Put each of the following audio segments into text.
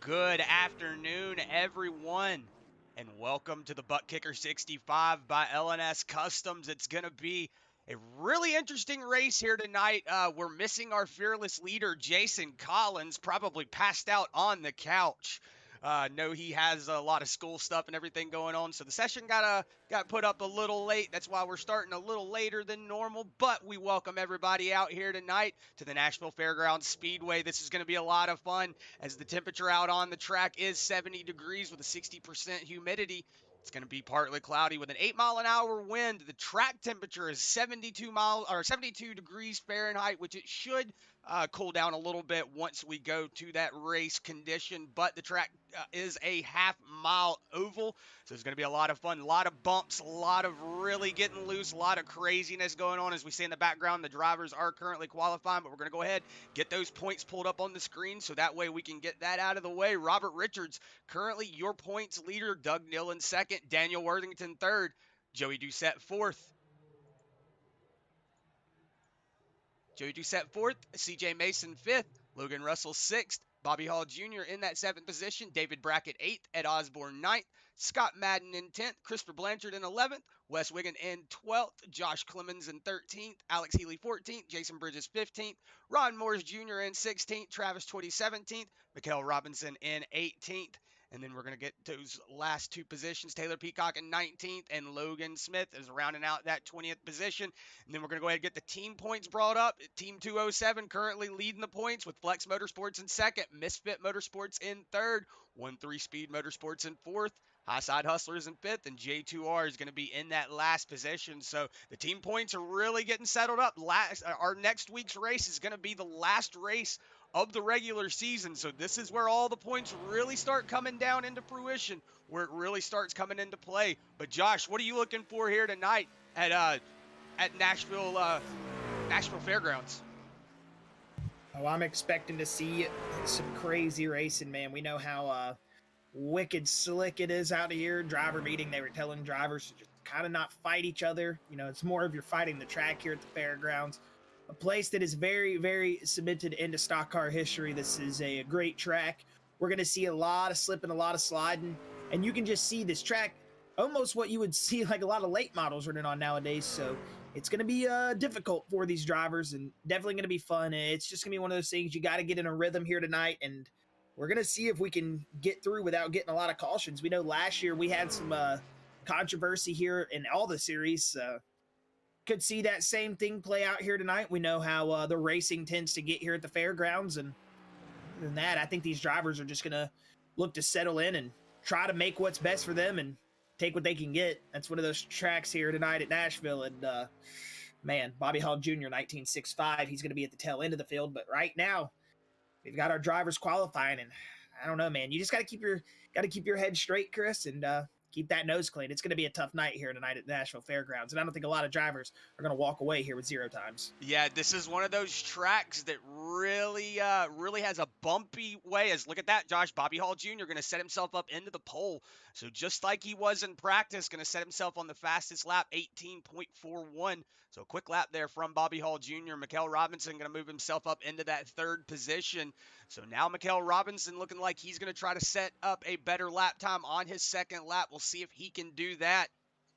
Good afternoon, everyone, and welcome to the ButtKicker 65 by LNS Customs. It's going to be a really interesting race here tonight. We're missing our fearless leader, Jason Collins, probably passed out on the couch. Know he has a lot of school stuff and everything going on, so the session got put up a little late. That's why we're starting a little later than normal, but we welcome everybody out here tonight to the Nashville Fairground Speedway. This is going to be a lot of fun as the temperature out on the track is 70 degrees with a 60% humidity. It's going to be partly cloudy with an 8-mile-an-hour wind. The track temperature is 72 degrees Fahrenheit, which it should cool down a little bit once we go to that race condition. But the track is a half-mile oval, so it's going to be a lot of fun. A lot of bumps, a lot of really getting loose, a lot of craziness going on. As we see in the background, the drivers are currently qualifying, but we're going to go ahead get those points pulled up on the screen so that way we can get that out of the way. Robert Richards, currently your points leader. Doug Nillen second. Daniel Worthington third. Joey Doucette fourth. CJ Mason fifth. Logan Russell sixth. Bobby Hall Jr. in that seventh position. David Brackett eighth. Ed Osborne ninth. Scott Madden in 10th. Christopher Blanchard in 11th. Wes Wiggin in 12th. Josh Clemens in 13th. Alex Healy 14th. Jason Bridges 15th. Ron Morris Jr. in 16th. Travis Twitty 17th. Mikael Robinson in 18th. And then we're going to get those last two positions. Taylor Peacock in 19th and Logan Smith is rounding out that 20th position. And then we're going to go ahead and get the team points brought up. Team 207 currently leading the points with Flex Motorsports in second, Misfit Motorsports in third, 1-3 Speed Motorsports in fourth, Highside Hustlers in fifth, and J2R is going to be in that last position. So the team points are really getting settled up. Our next week's race is going to be the last race of the regular season. So this is where all the points really start coming down into fruition, where it really starts coming into play. But Josh, what are you looking for here tonight at Nashville Fairgrounds? Oh, I'm expecting to see some crazy racing, man. We know how wicked slick it is out here. Driver meeting, they were telling drivers to just kind of not fight each other. You know, it's more of you're fighting the track here at the fairgrounds. A place that is very, very cemented into stock car history. This is a great track. We're going to see a lot of slipping, a lot of sliding, and you can just see this track almost what you would see like a lot of late models running on nowadays. So it's going to be difficult for these drivers and definitely going to be fun. It's just going to be one of those things you got to get in a rhythm here tonight, and we're going to see if we can get through without getting a lot of cautions. We know last year we had some controversy here in all the series. Could see that same thing play out here tonight. We know how the racing tends to get here at the fairgrounds, and other than that, I think these drivers are just going to look to settle in and try to make what's best for them and take what they can get. That's one of those tracks here tonight at Nashville. And man, Bobby Hall Jr. 1965, he's going to be at the tail end of the field. But right now, we've got our drivers qualifying, and I don't know, man. You just got to keep your head straight, Chris, and keep that nose clean. It's going to be a tough night here tonight at Nashville Fairgrounds, and I don't think a lot of drivers are going to walk away here with 0 times. Yeah, this is one of those tracks that really has a bumpy way. As look at that, Josh, Bobby Hall Jr. going to set himself up into the pole. So just like he was in practice, going to set himself on the fastest lap, 18.41. So a quick lap there from Bobby Hall Jr. Mikael Robinson going to move himself up into that third position. So now Mikael Robinson looking like he's going to try to set up a better lap time on his second lap. We'll see if he can do that.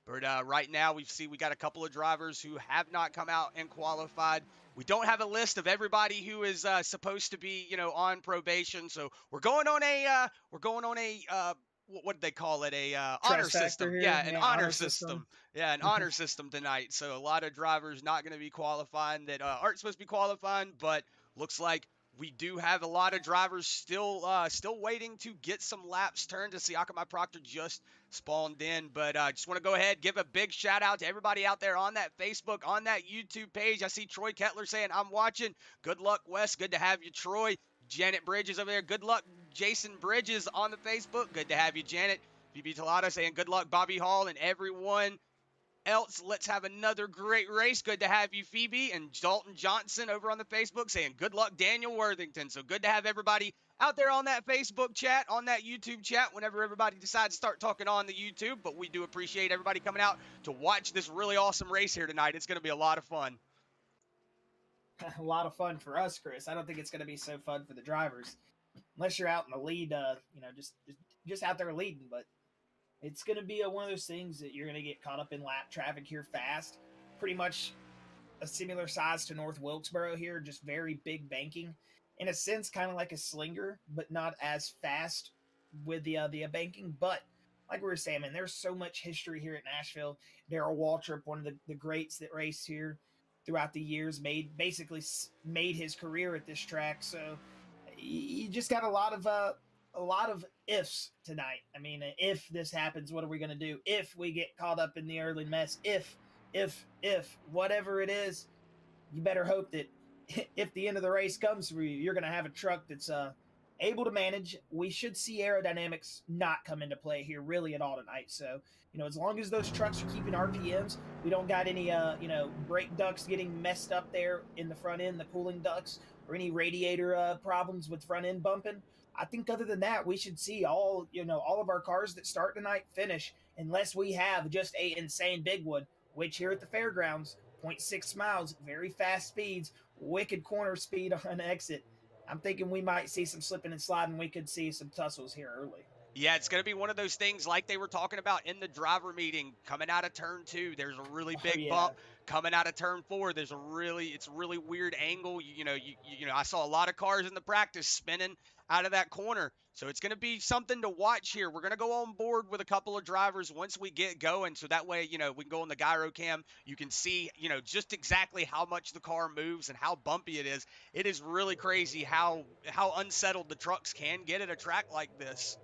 But right now we got a couple of drivers who have not come out and qualified. We don't have a list of everybody who is supposed to be, on probation. So we're going on a what did they call it? Honor system. Yeah, an honor system. Yeah, an honor system tonight. So a lot of drivers not going to be qualifying that aren't supposed to be qualifying, but looks like we do have a lot of drivers still waiting to get some laps turned. To see Akamai Proctor just spawned in, but just want to go ahead, give a big shout out to everybody out there on that Facebook, on that YouTube page. I see Troy Kettler saying, I'm watching. Good luck, Wes. Good to have you, Troy. Janet Bridges over there. Good luck, Jason Bridges on the Facebook. Good to have you, Janet. BB Talata saying, good luck, Bobby Hall and everyone else. Let's have another great race. Good to have you, Phoebe. And Dalton Johnson over on the Facebook saying, good luck, Daniel Worthington. So good to have everybody out there on that Facebook chat, on that YouTube chat, whenever everybody decides to start talking on the YouTube. But we do appreciate everybody coming out to watch this really awesome race here tonight. It's going to be a lot of fun. A lot of fun for us, Chris. I don't think it's going to be so fun for the drivers. unless you're out in the lead, just out there leading. But it's going to be one of those things that you're going to get caught up in lap traffic here fast. Pretty much a similar size to North Wilkesboro here, just very big banking. In a sense, kind of like a slinger, but not as fast with the banking. But like we were saying, man, there's so much history here at Nashville. Darrell Waltrip, one of the greats that raced here throughout the years, basically made his career at this track. So you just got a lot of ifs tonight. I mean, if this happens, what are we going to do? If we get caught up in the early mess, if whatever it is, you better hope that if the end of the race comes for you, you're going to have a truck that's able to manage. We should see aerodynamics not come into play here really at all tonight. So, as long as those trucks are keeping RPMs, we don't got any, brake ducts getting messed up there in the front end, the cooling ducts, or any radiator problems with front end bumping. I think other than that, we should see all of our cars that start tonight finish, unless we have just a insane big one, which here at the fairgrounds, 0.6 miles, very fast speeds, wicked corner speed on exit. I'm thinking we might see some slipping and sliding. We could see some tussles here early. Yeah, it's going to be one of those things like they were talking about in the driver meeting. Coming out of turn 2, there's a really big bump. Coming out of turn 4, it's a really weird angle. I saw a lot of cars in the practice spinning out of that corner. So it's going to be something to watch here. We're going to go on board with a couple of drivers once we get going. So that way, we can go on the gyro cam. You can see, just exactly how much the car moves and how bumpy it is. It is really crazy how unsettled the trucks can get at a track like this.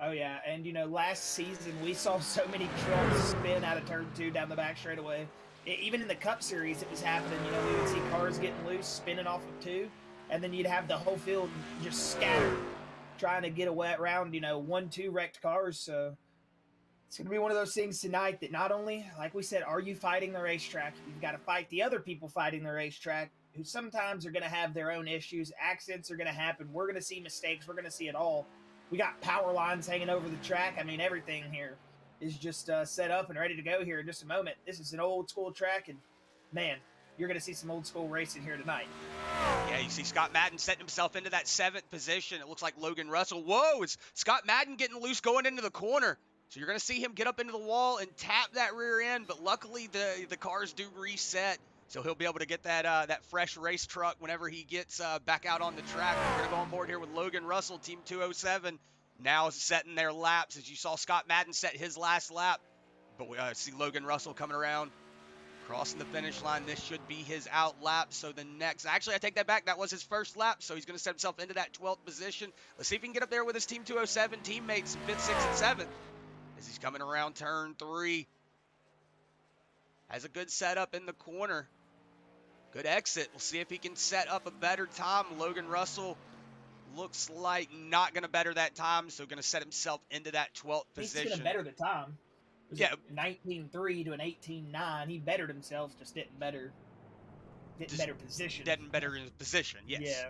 Oh, yeah. And, last season we saw so many trucks spin out of turn 2 down the back straightaway. Even in the Cup Series, it was happening. We would see cars getting loose, spinning off of 2, and then you'd have the whole field just scattered, trying to get away around, 1-2 wrecked cars. So it's going to be one of those things tonight that not only, like we said, are you fighting the racetrack, you've got to fight the other people fighting the racetrack, who sometimes are going to have their own issues. Accidents are going to happen. We're going to see mistakes. We're going to see it all. We got power lines hanging over the track. I mean, everything here is just set up and ready to go here in just a moment. This is an old school track, and man, you're going to see some old school racing here tonight. Yeah, you see Scott Madden setting himself into that 7th position. It looks like Logan Russell. Whoa, it's Scott Madden getting loose going into the corner. So you're going to see him get up into the wall and tap that rear end, but luckily the cars do reset. So he'll be able to get that fresh race truck whenever he gets back out on the track. We're going to go on board here with Logan Russell, Team 207, now setting their laps. As you saw Scott Madden set his last lap, but we see Logan Russell coming around, crossing the finish line. This should be his out lap. So the next, actually I take that back, that was his first lap. So he's going to set himself into that 12th position. Let's see if he can get up there with his Team 207 teammates, 5th, 6th, and 7th, as he's coming around turn 3. Has a good setup in the corner. Good exit. We'll see if he can set up a better time. Logan Russell looks like not going to better that time, so going to set himself into that 12th position. He's going to better the time. Yeah. 19.3 to an 18.9. He bettered himself, just didn't better position. Didn't better his position, yes. Yeah.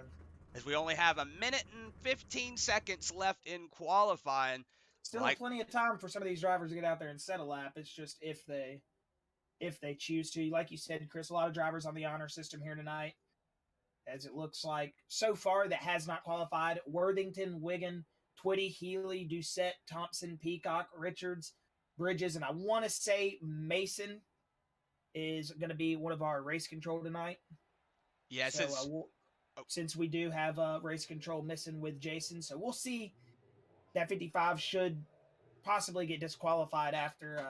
As we only have 1 minute and 15 seconds left in qualifying. Still plenty of time for some of these drivers to get out there and set a lap. It's just if they choose to. Like you said, Chris, a lot of drivers on the honor system here tonight, as it looks like so far that has not qualified. Worthington, Wiggin, Twitty, Healy, Doucette, Thompson, Peacock, Richards, Bridges, and I want to say Mason is going to be one of our race control tonight. Yeah, so, since we do have race control missing with Jason, so we'll see. That 55 should possibly get disqualified after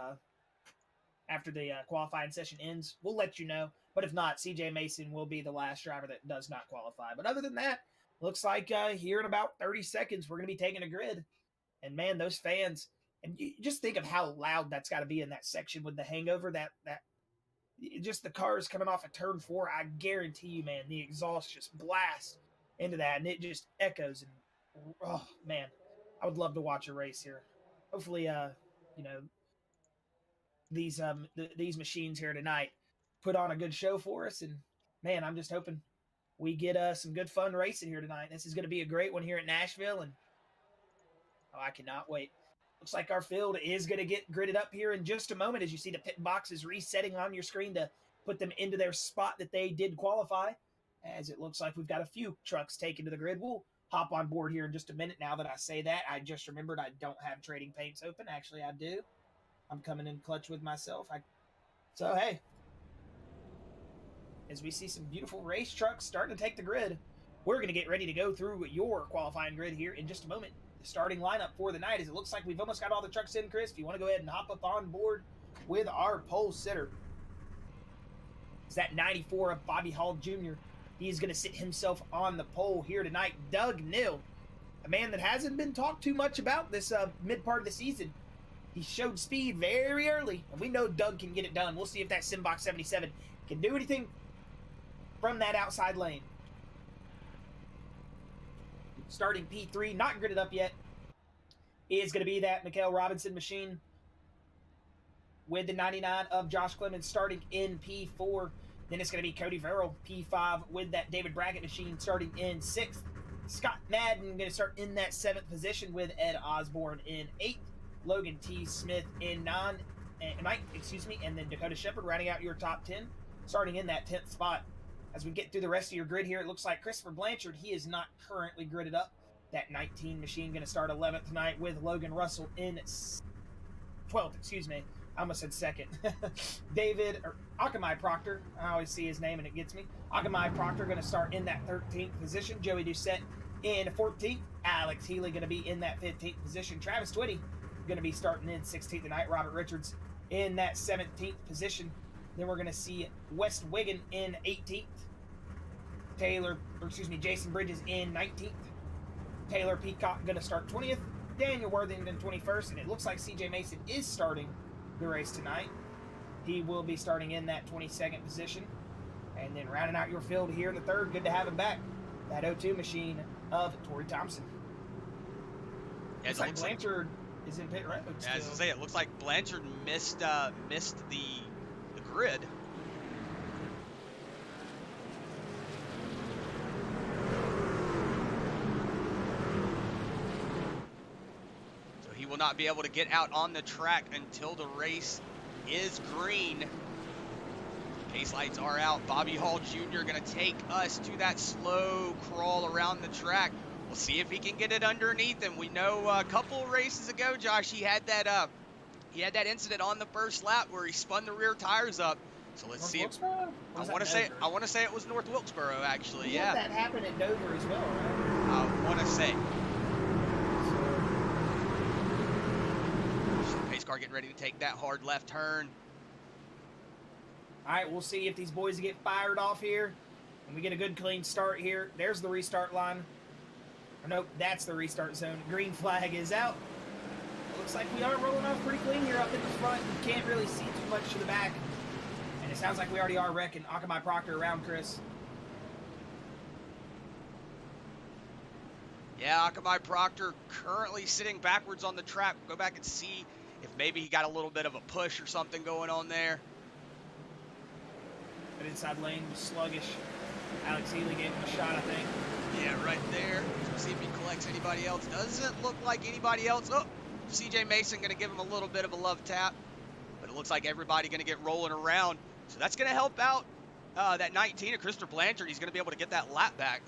the qualifying session ends. We'll let you know. But if not, CJ Mason will be the last driver that does not qualify. But other than that, looks like here in about 30 seconds, we're going to be taking a grid. And man, those fans, and you just think of how loud that's got to be in that section with the hangover, that just the cars coming off of turn 4. I guarantee you, man, the exhaust just blasts into that, and it just echoes. And oh man, I would love to watch a race here. Hopefully, these machines here tonight put on a good show for us, and man, I'm just hoping we get some good fun racing here tonight. This is going to be a great one here at Nashville, and I cannot wait. Looks like our field is going to get gridded up here in just a moment as you see the pit boxes resetting on your screen to put them into their spot that they did qualify, as it looks like we've got a few trucks taken to the grid. We'll hop on board here in just a minute. Now that I say that, I just remembered I don't have Trading Paints open. Actually, I do. I'm coming in clutch with myself. So, hey, as we see some beautiful race trucks starting to take the grid, we're going to get ready to go through your qualifying grid here in just a moment. The starting lineup for the night is it looks like we've almost got all the trucks in, Chris. If you want to go ahead and hop up on board with our pole sitter, is that 94 of Bobby Hall Jr. He's going to sit himself on the pole here tonight. Doug Nill, a man that hasn't been talked too much about this mid part of the season. He showed speed very early, and we know Doug can get it done. We'll see if that Simbox 77 can do anything from that outside lane. Starting P3, not gridded up yet, is going to be that Mikael Robinson machine with the 99 of Josh Clemens starting in P4. Then it's going to be Cody Farrell, P5, with that David Brackett machine starting in 6th. Scott Madden going to start in that 7th position with Ed Osborne in 8th. Logan T. Smith in 9th, and then Dakota Shepard rounding out your top 10, starting in that 10th spot. As we get through the rest of your grid here, it looks like Christopher Blanchard, he is not currently gridded up. That 19 machine going to start 11th tonight with Logan Russell in 12th, I almost said 2nd. Akamai Proctor, I always see his name and it gets me. Akamai Proctor going to start in that 13th position. Joey Doucette in 14th. Alex Healy going to be in that 15th position. Travis Twitty going to be starting in 16th tonight. Robert Richards in that 17th position. Then we're going to see West Wiggin in 18th. Jason Bridges in 19th. Taylor Peacock going to start 20th. Daniel Worthington 21st. And it looks like CJ Mason is starting the race tonight. He will be starting in that 22nd position. And then rounding out your field here in the 3rd, good to have him back, that 02 machine of Torrey Thompson. Looks like Blanchard is in pit road still. Yeah, as I say, it looks like Blanchard missed the grid. So he will not be able to get out on the track until the race is green. Pace lights are out. Bobby Hall Jr. going to take us to that slow crawl around the track. We'll see if he can get it underneath him. We know a couple races ago, Josh, he had that incident on the first lap where he spun the rear tires up. So let's see. I want to say it was North Wilkesboro, actually. Yeah. That happened at Dover as well, right? I want to say. Pace car getting ready to take that hard left turn. All right, we'll see if these boys get fired off here and we get a good clean start here. There's the restart line. Or nope, that's the restart zone. Green flag is out. It looks like we are rolling off pretty clean here up in the front. You can't really see too much to the back. And it sounds like we already are wrecking Akamai Proctor around, Chris. Yeah, Akamai Proctor currently sitting backwards on the track. We'll go back and see if maybe he got a little bit of a push or something going on there. But inside lane was sluggish. Alex Healy gave him a shot, I think. Yeah, right there. Let's see if he collects anybody else. Doesn't look like anybody else. Oh, CJ Mason going to give him a little bit of a love tap. But it looks like everybody going to get rolling around. So that's going to help out that 19 of Christopher Blanchard. He's going to be able to get that lap back.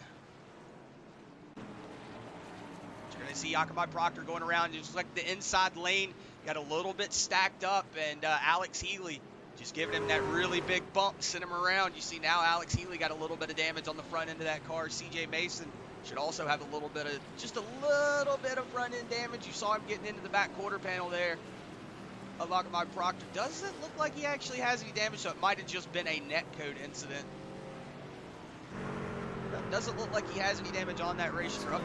You're going to see Akamai Proctor going around. Just like the inside lane got a little bit stacked up. And Alex Healy just giving him that really big bump, sent him around. You see now Alex Healy got a little bit of damage on the front end of that car. CJ Mason should also have just a little bit of front end damage. You saw him getting into the back quarter panel there of Akamai Proctor. Doesn't look like he actually has any damage, so it might have just been a netcode incident. Doesn't look like he has any damage on that race truck.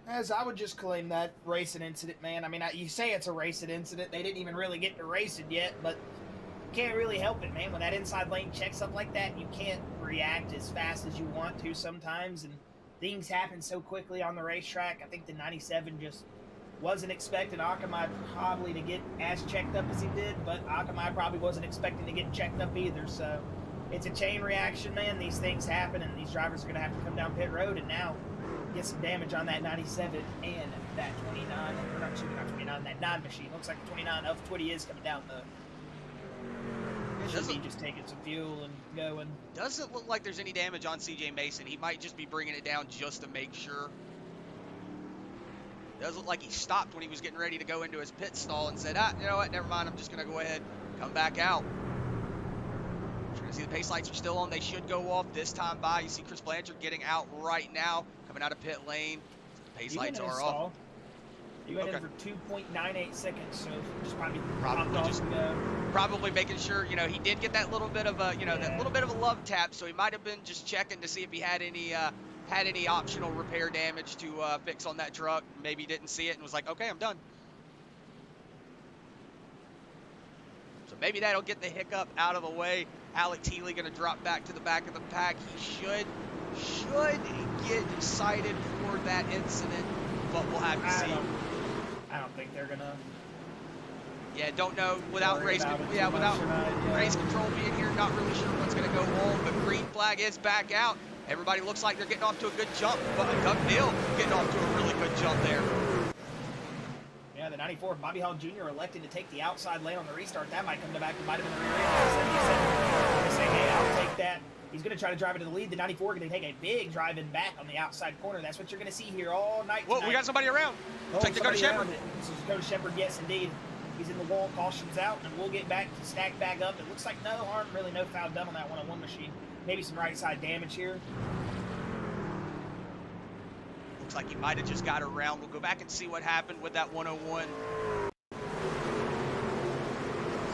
As I would just claim that racing incident, man. I mean, you say it's a racing incident. They didn't even really get to race it yet, but you can't really help it, man. When that inside lane checks up like that, you can't react as fast as you want to sometimes, and things happen so quickly on the racetrack. I think the 97 just wasn't expecting Akamai probably to get as checked up as he did, but Akamai probably wasn't expecting to get checked up either. So it's a chain reaction, man. These things happen, and these drivers are going to have to come down pit road and now get some damage on that 97 and that 29, or not 29, that 9 machine. Looks like the 29 of Twitty is coming down, though. It should be just taking some fuel and going. Doesn't look like there's any damage on CJ Mason. He might just be bringing it down just to make sure. Does look like he stopped when he was getting ready to go into his pit stall and said, you know what, never mind, I'm just going to go ahead, come back out. You're going to see the pace lights are still on. They should go off this time by. You see Chris Blanchard getting out right now, coming out of pit lane. The pace lights are off. You went in for 2.98 seconds, so just probably making sure, he did get that little bit of a, that little bit of a love tap, so he might have been just checking to see if he had any optional repair damage to fix on that truck. Maybe he didn't see it and was like, okay, I'm done. So maybe that'll get the hiccup out of the way. Alex Healy going to drop back to the back of the pack. He should get cited for that incident, but we'll have to see. I don't think they're gonna. Yeah, don't know without race control being here. Not really sure what's gonna go on, but green flag is back out. Everybody looks like they're getting off to a good jump, but Doug Neal getting off to a really good jump there. Yeah, the 94 Bobby Hall Jr. elected to take the outside lane on the restart. That might come back to bite him in the rear end. He said, hey, I'll take that. He's going to try to drive it to the lead. The 94 going to take a big drive in back on the outside corner. That's what you're going to see here all night tonight. Well, we got somebody around. Looks like Dakota Shepard. This is Dakota Shepard, yes, indeed. He's in the wall, cautions out, and we'll get back to stack back up. It looks like no harm, really no foul done on that 101 machine. Maybe some right side damage here. Looks like he might have just got around. We'll go back and see what happened with that 101.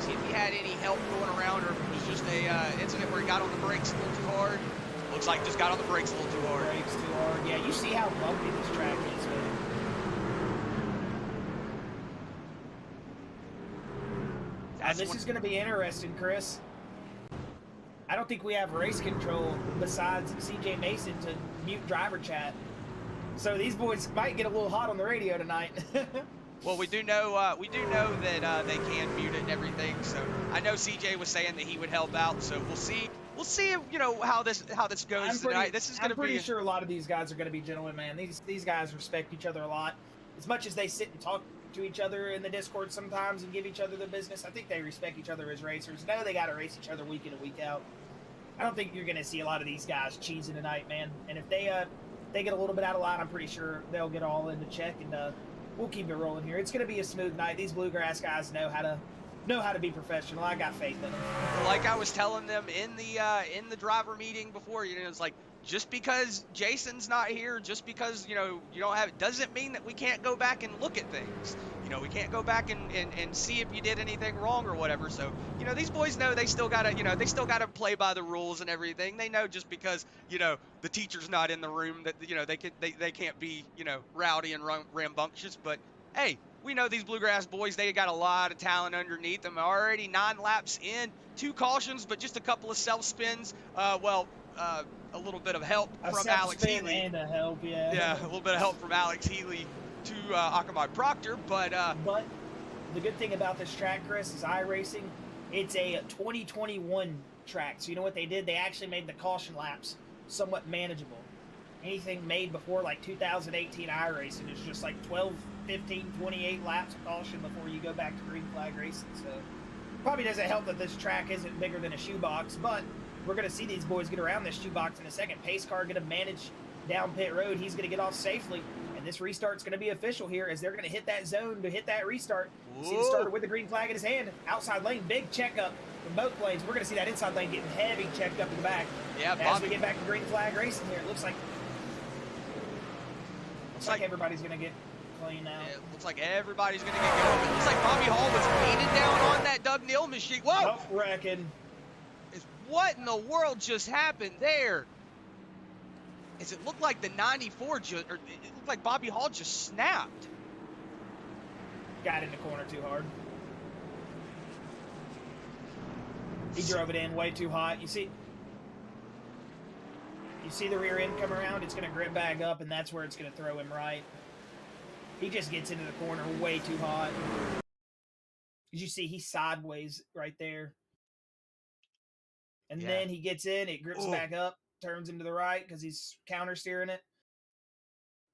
See if he had any help going around, or if it was just a incident where he got on the brakes a little too hard. Looks like just got on the brakes a little too hard. Brakes too hard. Yeah, you see how bumpy this track is, man. This is going to be interesting, Chris. I don't think we have race control besides CJ Mason to mute driver chat. So these boys might get a little hot on the radio tonight. Well, we do know that they can mute it and everything. So I know CJ was saying that he would help out. So we'll see. We'll see, how this goes tonight. This is going to be. I'm pretty sure a lot of these guys are going to be gentlemen, man. These guys respect each other a lot. As much as they sit and talk to each other in the Discord sometimes and give each other their business, I think they respect each other as racers. Know they got to race each other week in and week out. I don't think you're going to see a lot of these guys cheesing tonight, man. And if they get a little bit out of line, I'm pretty sure they'll get all into check, and we'll keep it rolling here. It's going to be a smooth night. These Bluegrass guys know how to be professional. I got faith in them. Like I was telling them in the driver meeting before, it's like, just because Jason's not here, just because you don't have it, doesn't mean that we can't go back and look at things. We can't go back and see if you did anything wrong or whatever. So these boys know they still gotta play by the rules and everything. They know just because the teacher's not in the room that they can't be rowdy and rambunctious. But hey, we know these Bluegrass boys, they got a lot of talent underneath them. Already 9 laps in, 2 cautions, but just a couple of self spins. A little bit of help from Alex Healy. And a help, yeah. Yeah, a little bit of help from Alex Healy to Akamai Proctor, but the good thing about this track, Chris, is iRacing. It's a 2021 track, so you know what they did? They actually made the caution laps somewhat manageable. Anything made before like 2018 iRacing is just like 12, 15, 28 laps of caution before you go back to green flag racing. So probably doesn't help that this track isn't bigger than a shoebox, but we're going to see these boys get around this shoebox in a second. Pace car going to manage down pit road. He's going to get off safely. And this restart's going to be official here as they're going to hit that zone to hit that restart. See the starter with the green flag in his hand. Outside lane, big checkup from both lanes. We're going to see that inside lane getting heavy checked up in the back. Yeah, as we get back to green flag racing here, it looks like everybody's going to get clean now. Yeah, it looks like everybody's going to get going. It looks like Bobby Hall was leaning down on that Doug Neal machine. Whoa! Tough wrecking. What in the world just happened there? It looked like the 94 it looked like Bobby Hall just snapped. Got in the corner too hard. He drove it in way too hot. You see the rear end come around? It's going to grip back up, and that's where it's going to throw him right. He just gets into the corner way too hot. As you see, he's sideways right there. And then he gets in, it grips back up, turns him to the right because he's counter steering it.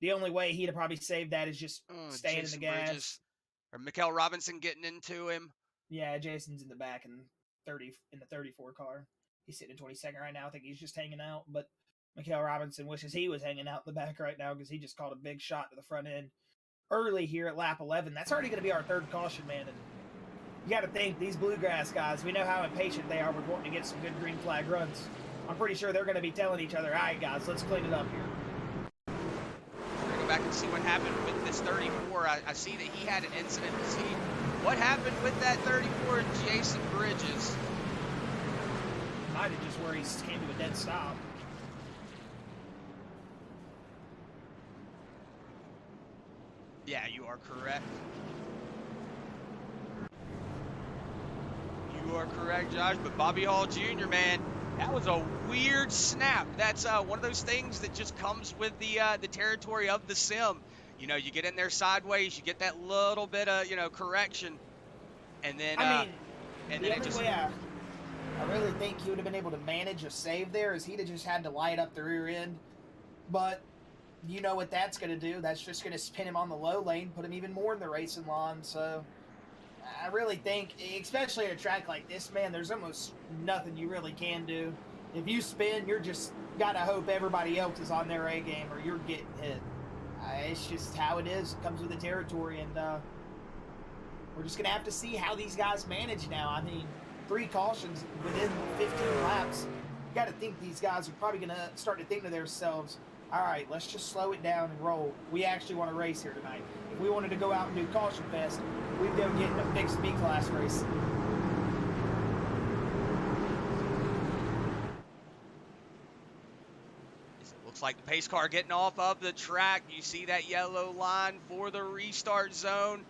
The only way he'd have probably saved that is just staying in the gas. Or Mikael Robinson getting into him. Yeah, Jason's in the back, and in the 34 car. He's sitting in 22nd right now. I think he's just hanging out, but Mikael Robinson wishes he was hanging out in the back right now because he just caught a big shot to the front end early here at lap 11. That's already going to be our third caution, man. And you got to think, these Bluegrass guys, we know how impatient they are with wanting to get some good green flag runs. I'm pretty sure they're going to be telling each other, all right, guys, let's clean it up here. We're going to go back and see what happened with this 34. I see that he had an incident. To see what happened with that 34, Jason Bridges. Might have just where he came to a dead stop. Yeah, you are correct. You are correct, Josh. But Bobby Hall Jr., man, that was a weird snap. That's one of those things that just comes with the territory of the sim. You know, you get in there sideways, you get that little bit of, you know, correction, and then I mean, and the then it only just. way I really think he would have been able to manage a save there is he'd have just had to light up the rear end. But you know what that's going to do. That's just going to spin him on the low lane, put him even more in the racing lawn. So I really think, especially at a track like this, man, there's almost nothing you really can do. If you spin, you're just got to hope everybody else is on their A game or you're getting hit. It's just how it is. It comes with the territory, and we're just going to have to see how these guys manage now. I mean, 3 cautions within 15 laps. You got to think these guys are probably going to start to think to themselves, all right, let's just slow it down and roll. We actually want to race here tonight. If we wanted to go out and do Caution Fest, we'd go get in a fixed B-class race. Looks like the pace car getting off of the track. You see that yellow line for the restart zone.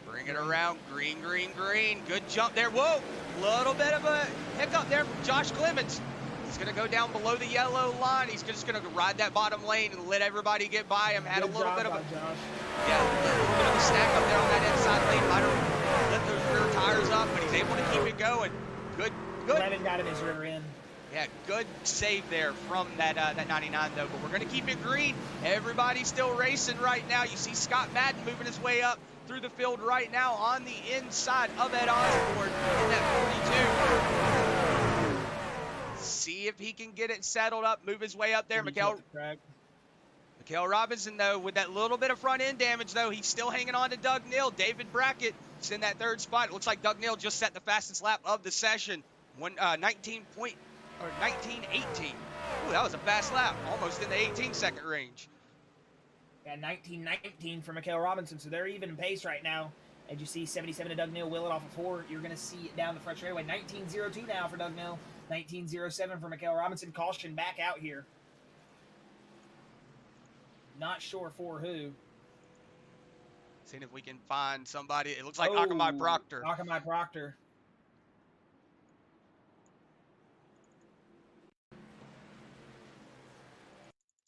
Bring it around. Green, green, green. Good jump there. Whoa! Little bit of a hiccup there from Josh Clemens. He's going to go down below the yellow line. He's just going to ride that bottom lane and let everybody get by him. Had a little bit of a little bit of a stack up there on that inside lane. Might have let those rear tires up, but he's able to keep it going. Good. Clemens got him his rear end. Yeah, good save there from that 99 though. But we're going to keep it green. Everybody's still racing right now. You see Scott Madden moving his way up through the field right now on the inside of Ed Osborne in that 42. See if he can get it settled up, move his way up there. Mikael Robinson, though, with that little bit of front end damage, though, he's still hanging on to Doug Neal. David Brackett is in that 3rd spot. It looks like Doug Neal just set the fastest lap of the session. 19:18. Ooh, that was a fast lap, almost in the 18-second range. Yeah, 19:19 for Mikael Robinson, so they're even in pace right now. As you see, 77 to Doug Neal, wheel it off of 4. You're going to see it down the front straightaway. 19:02 now for Doug Neal. 19:07 for Mikael Robinson. Caution back out here. Not sure for who. Seeing if we can find somebody. It looks like Akamai Proctor. Akamai Proctor.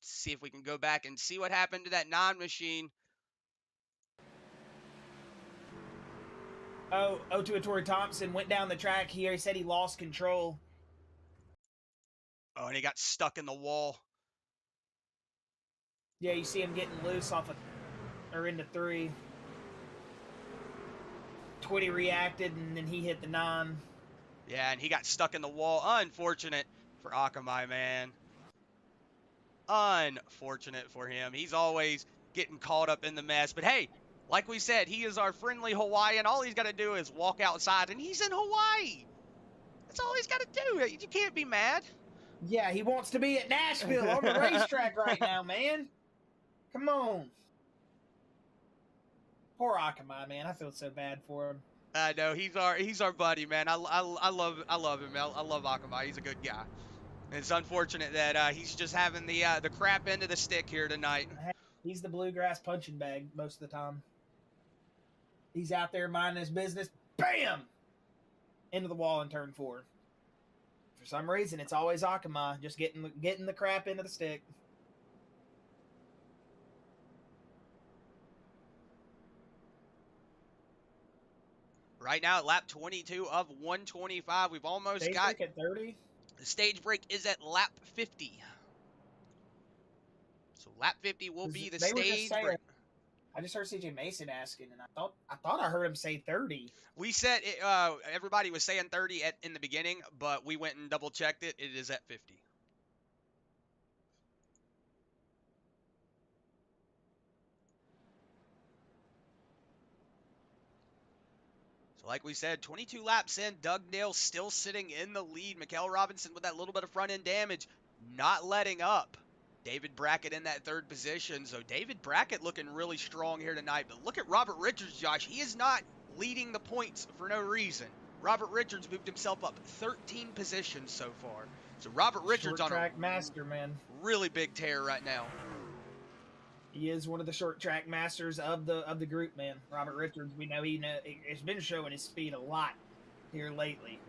See if we can go back and see what happened to that non-machine. Oh, Otuatori Thompson went down the track here. He said he lost control. Oh, and he got stuck in the wall. Yeah, you see him getting loose off of, or into 3. 20 reacted, and then he hit the 9. Yeah, and he got stuck in the wall. Unfortunate for Akamai, man. Unfortunate for him. He's always getting caught up in the mess. But hey, like we said, he is our friendly Hawaiian. All he's got to do is walk outside, and he's in Hawaii. That's all he's got to do. You can't be mad. Yeah, he wants to be at Nashville on the racetrack right now, man. Come on. Poor Akamai, man. I feel so bad for him. I know, he's our buddy, man. I love him. I love Akamai. He's a good guy. It's unfortunate that he's just having the crap end of the stick here tonight. He's the Bluegrass punching bag most of the time. He's out there minding his business. Bam! Into the wall in turn 4. For some reason, it's always Akamai just getting the crap into the stick. Right now at lap 22 of 125, we've almost Stage got break at 30. The stage break is at lap 50. So lap 50 will be the stage break. I just heard CJ Mason asking, and I thought I heard him say 30. We said it, everybody was saying 30 in the beginning, but we went and double checked it. It is at 50. So like we said, 22 laps in, Doug Neal still sitting in the lead. Mikhail Robinson with that little bit of front end damage, not letting up. David Brackett in that third position. So David Brackett looking really strong here tonight. But look at Robert Richards, Josh. He is not leading the points for no reason. Robert Richards moved himself up 13 positions so far. So Robert Richards Short on track a master, man. really big tear right now. He is one of the short track masters of the group, man. Robert Richards, we know he's been showing his speed a lot here lately,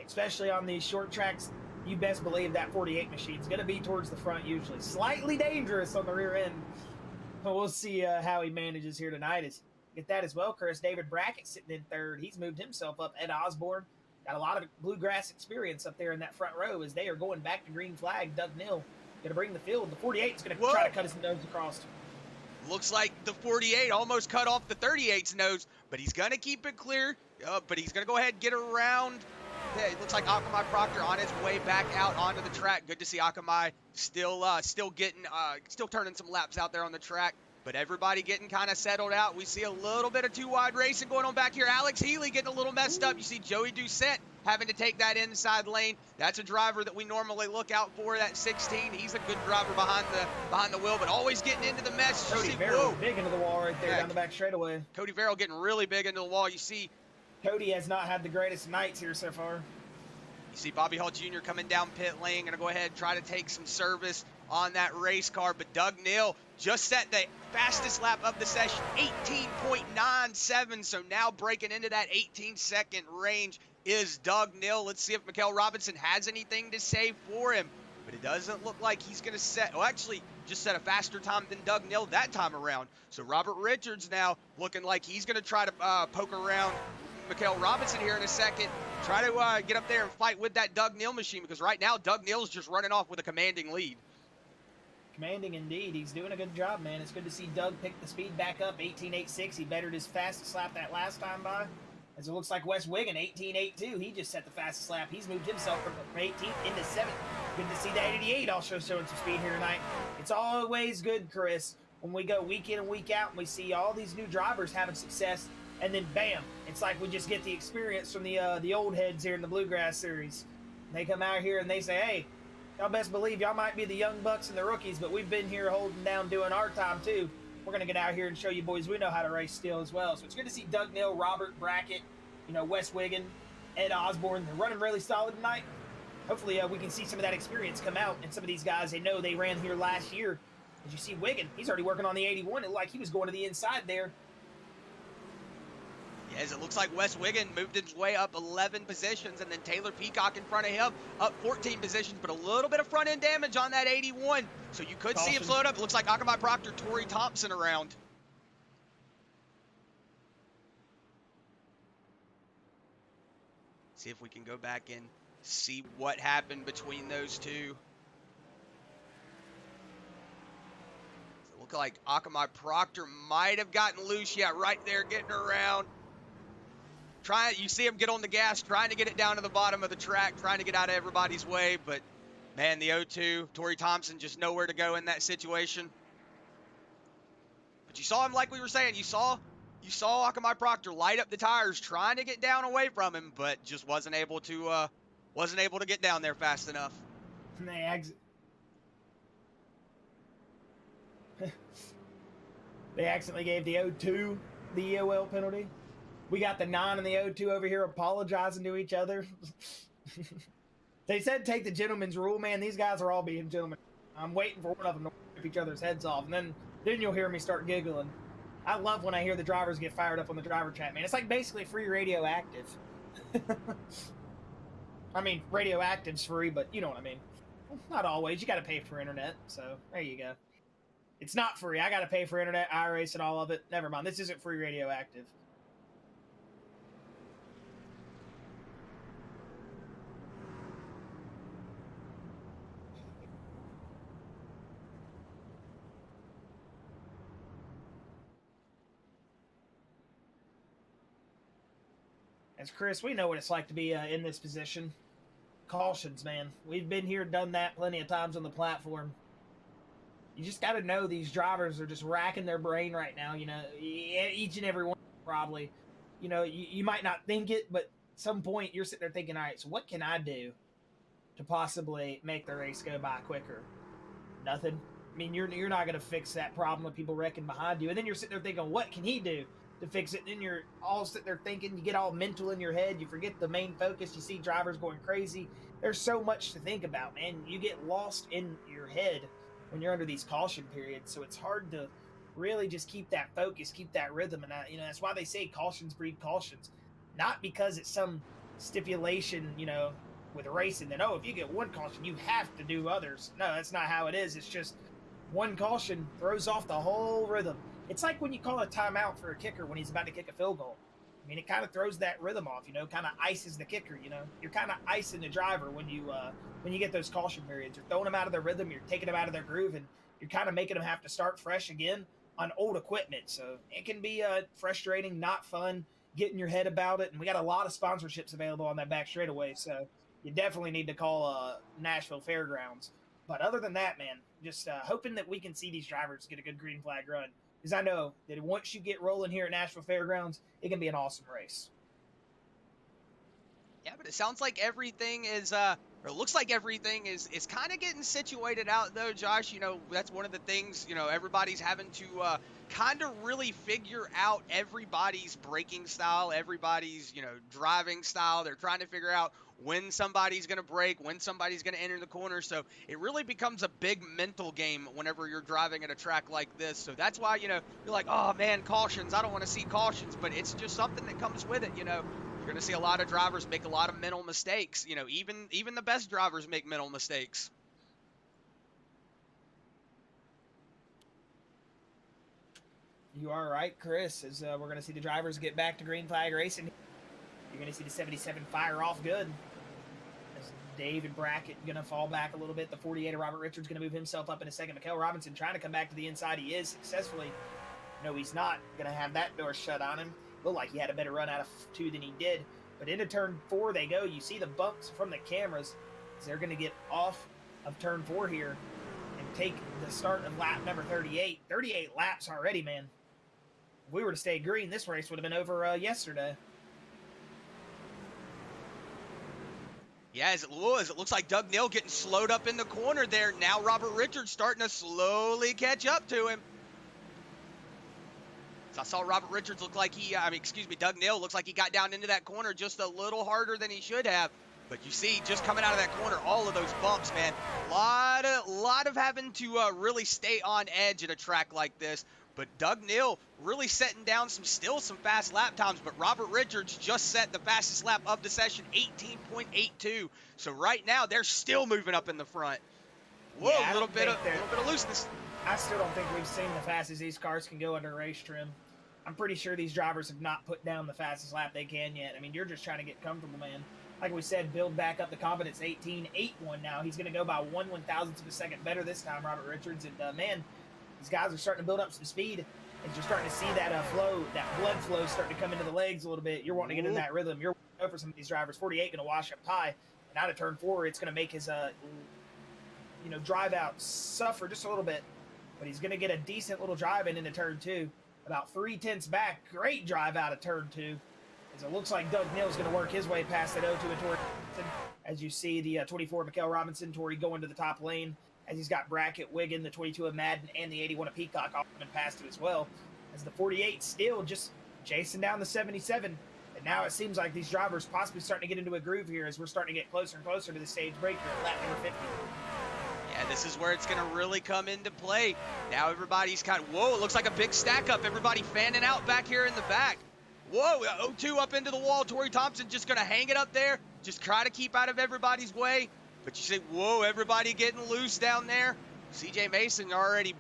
especially on these short tracks. You best believe that 48 machine's going to be towards the front usually. Slightly dangerous on the rear end. But we'll see how he manages here tonight. Get that as well, Chris. David Brackett sitting in third. He's moved himself up. Ed Osborne got a lot of Bluegrass experience up there in that front row as they are going back to green flag. Doug Neal going to bring the field. The 48 is going to try to cut his nose across. Looks like the 48 almost cut off the 38's nose, but he's going to keep it clear. But he's going to go ahead and get around. Yeah, it looks like Akamai Proctor on his way back out onto the track. Good to see Akamai still turning some laps out there on the track. But everybody getting kind of settled out. We see a little bit of two-wide racing going on back here. Alex Healy getting a little messed up. You see Joey Doucette having to take that inside lane. That's a driver that we normally look out for, that 16. He's a good driver behind the wheel, but always getting into the mess. Cody Verrill big into the wall right there down the back straightaway. Cody Verrill getting really big into the wall. You see Cody has not had the greatest nights here so far. You see Bobby Hall Jr. coming down pit lane, going to go ahead and try to take some service on that race car. But Doug Neal just set the fastest lap of the session, 18.97. So now breaking into that 18-second range is Doug Neal. Let's see if Mikhail Robinson has anything to say for him. But it doesn't look like he's going to just set a faster time than Doug Neal that time around. So Robert Richards now looking like he's going to try to poke around Mikhail Robinson here in a second. Try to get up there and fight with that Doug Neal machine, because right now Doug Neal's just running off with a commanding lead. Commanding indeed. He's doing a good job, man. It's good to see Doug pick the speed back up. 18.86. He bettered his fastest lap that last time by. As it looks like Wes Wiggin, 18.82. He just set the fastest lap. He's moved himself from 18th into 7th. Good to see that 88 also showing some speed here tonight. It's always good, Chris, when we go week in and week out and we see all these new drivers having success, and then bam, it's like we just get the experience from the old heads here in the Bluegrass series. They come out here and they say, hey, y'all best believe y'all might be the young bucks and the rookies, but we've been here holding down doing our time too. We're going to get out here and show you boys we know how to race still as well. So it's good to see Doug Neal, Robert Brackett, Wes Wiggin, Ed Osborne. They're running really solid tonight. Hopefully we can see some of that experience come out. And some of these guys, they know they ran here last year. As you see Wiggin, he's already working on the 81. It looked like he was going to the inside there. As it looks like Wes Wiggin moved his way up 11 positions, and then Taylor Peacock in front of him up 14 positions, but a little bit of front end damage on that 81. So you could see him float up. It looks like Akamai Proctor, Torrey Thompson around. See if we can go back and see what happened between those two. So it looked like Akamai Proctor might have gotten loose. Yeah, right there getting around. You see him get on the gas, trying to get it down to the bottom of the track, trying to get out of everybody's way, but man, the 0-2, Torrey Thompson just nowhere to go in that situation. But you saw him, like we were saying, you saw Akamai Proctor light up the tires, trying to get down away from him, but just wasn't able to get down there fast enough. They accidentally gave the 0-2 the EOL penalty. We got the 9 and the 0-2 over here apologizing to each other. They said take the gentleman's rule, man. These guys are all being gentlemen. I'm waiting for one of them to rip each other's heads off, and then you'll hear me start giggling. I love when I hear the drivers get fired up on the driver chat, man. It's like basically free radioactive. I mean, radioactive's free, but you know what I mean. Not always. You got to pay for internet, so there you go. It's not free. I got to pay for internet, iRacing, all of it. Never mind. This isn't free radioactive. As Chris, we know what it's like to be in this position. Cautions, man. We've been here, done that plenty of times on the platform. You just got to know these drivers are just racking their brain right now. You know, each and every one probably. You know, you might not think it, but at some point you're sitting there thinking, all right, so what can I do to possibly make the race go by quicker? Nothing. I mean, you're not going to fix that problem with people wrecking behind you. And then you're sitting there thinking, what can he do to fix it? And then you're all sitting there thinking, you get all mental in your head. You forget the main focus. You see drivers going crazy. There's so much to think about, man. You get lost in your head when you're under these caution periods. So it's hard to really just keep that focus, keep that rhythm. And, you know, that's why they say cautions breed cautions. Not because it's some stipulation, you know, with racing that, oh, if you get one caution, you have to do others. No, that's not how it is. It's just one caution throws off the whole rhythm. It's like when you call a timeout for a kicker when he's about to kick a field goal. I mean, it kind of throws that rhythm off, you know, kind of ices the kicker, you know. You're kind of icing the driver when you get those caution periods. You're throwing them out of their rhythm, you're taking them out of their groove, and you're kind of making them have to start fresh again on old equipment. So it can be frustrating, not fun, getting your head about it. And we got a lot of sponsorships available on that back straightaway, so you definitely need to call Nashville Fairgrounds. But other than that, man, just hoping that we can see these drivers get a good green flag run. Because I know that once you get rolling here at Nashville Fairgrounds, it can be an awesome race. Yeah, but it sounds like everything is, or it looks like everything is kind of getting situated out, though, Josh. You know, that's one of the things, you know, everybody's having to kind of really figure out everybody's braking style, everybody's, you know, driving style. They're trying to figure out when somebody's going to brake, when somebody's going to enter the corner. So it really becomes a big mental game whenever you're driving at a track like this. So that's why, you know, you're like, oh, man, cautions. I don't want to see cautions, but it's just something that comes with it, you know. You're going to see a lot of drivers make a lot of mental mistakes. You know, even the best drivers make mental mistakes. You are right, Chris, as we're going to see the drivers get back to green flag racing. You're going to see the 77 fire off good. As David Brackett going to fall back a little bit. The 48 of Robert Richards going to move himself up in a second. Mikhail Robinson trying to come back to the inside. He is successfully. No, he's not going to have that door shut on him. Looked like he had a better run out of 2 than he did. But into turn 4 they go. You see the bumps from the cameras as they're going to get off of turn 4 here and take the start of lap number 38. 38 laps already, man. If we were to stay green, this race would have been over yesterday. Yeah, as it looks like Doug Neal getting slowed up in the corner there. Now Robert Richards starting to slowly catch up to him. So I saw Robert Richards look like Doug Neal looks like he got down into that corner just a little harder than he should have. But you see, just coming out of that corner, all of those bumps, man. A lot of having to really stay on edge at a track like this. But Doug Neal really setting down some fast lap times. But Robert Richards just set the fastest lap of the session, 18.82. So right now, they're still moving up in the front. Whoa, yeah, a little bit of looseness. I still don't think we've seen the fastest these cars can go under race trim. I'm pretty sure these drivers have not put down the fastest lap they can yet. I mean, you're just trying to get comfortable, man. Like we said, build back up the confidence. 18.81 now. He's going to go by 1/1000th of a second better this time, Robert Richards. And, man, these guys are starting to build up some speed. And you're starting to see that flow, that blood flow starting to come into the legs a little bit. You're wanting to get in that rhythm. You're going for some of these drivers. 48 going to wash up high. And out of turn 4, it's going to make his, drive out suffer just a little bit. But he's going to get a decent little drive into turn 2. About 3/10 back. Great drive out of turn 2. As it looks like Doug Neal's going to work his way past that 0-2 and Torrey. As you see the 24 Mikhail Robinson, Torrey going to the top lane. As he's got Brackett, Wiggin, the 22 of Madden, and the 81 of Peacock all coming past him as well. As the 48 still just chasing down the 77. And now it seems like these drivers possibly starting to get into a groove here as we're starting to get closer and closer to the stage break here at lap number 50. Yeah, this is where it's going to really come into play. Now everybody's whoa, it looks like a big stack up. Everybody fanning out back here in the back. Whoa, 0-2 up into the wall. Torrey Thompson just going to hang it up there. Just try to keep out of everybody's way. But you say, whoa, everybody getting loose down there. CJ Mason already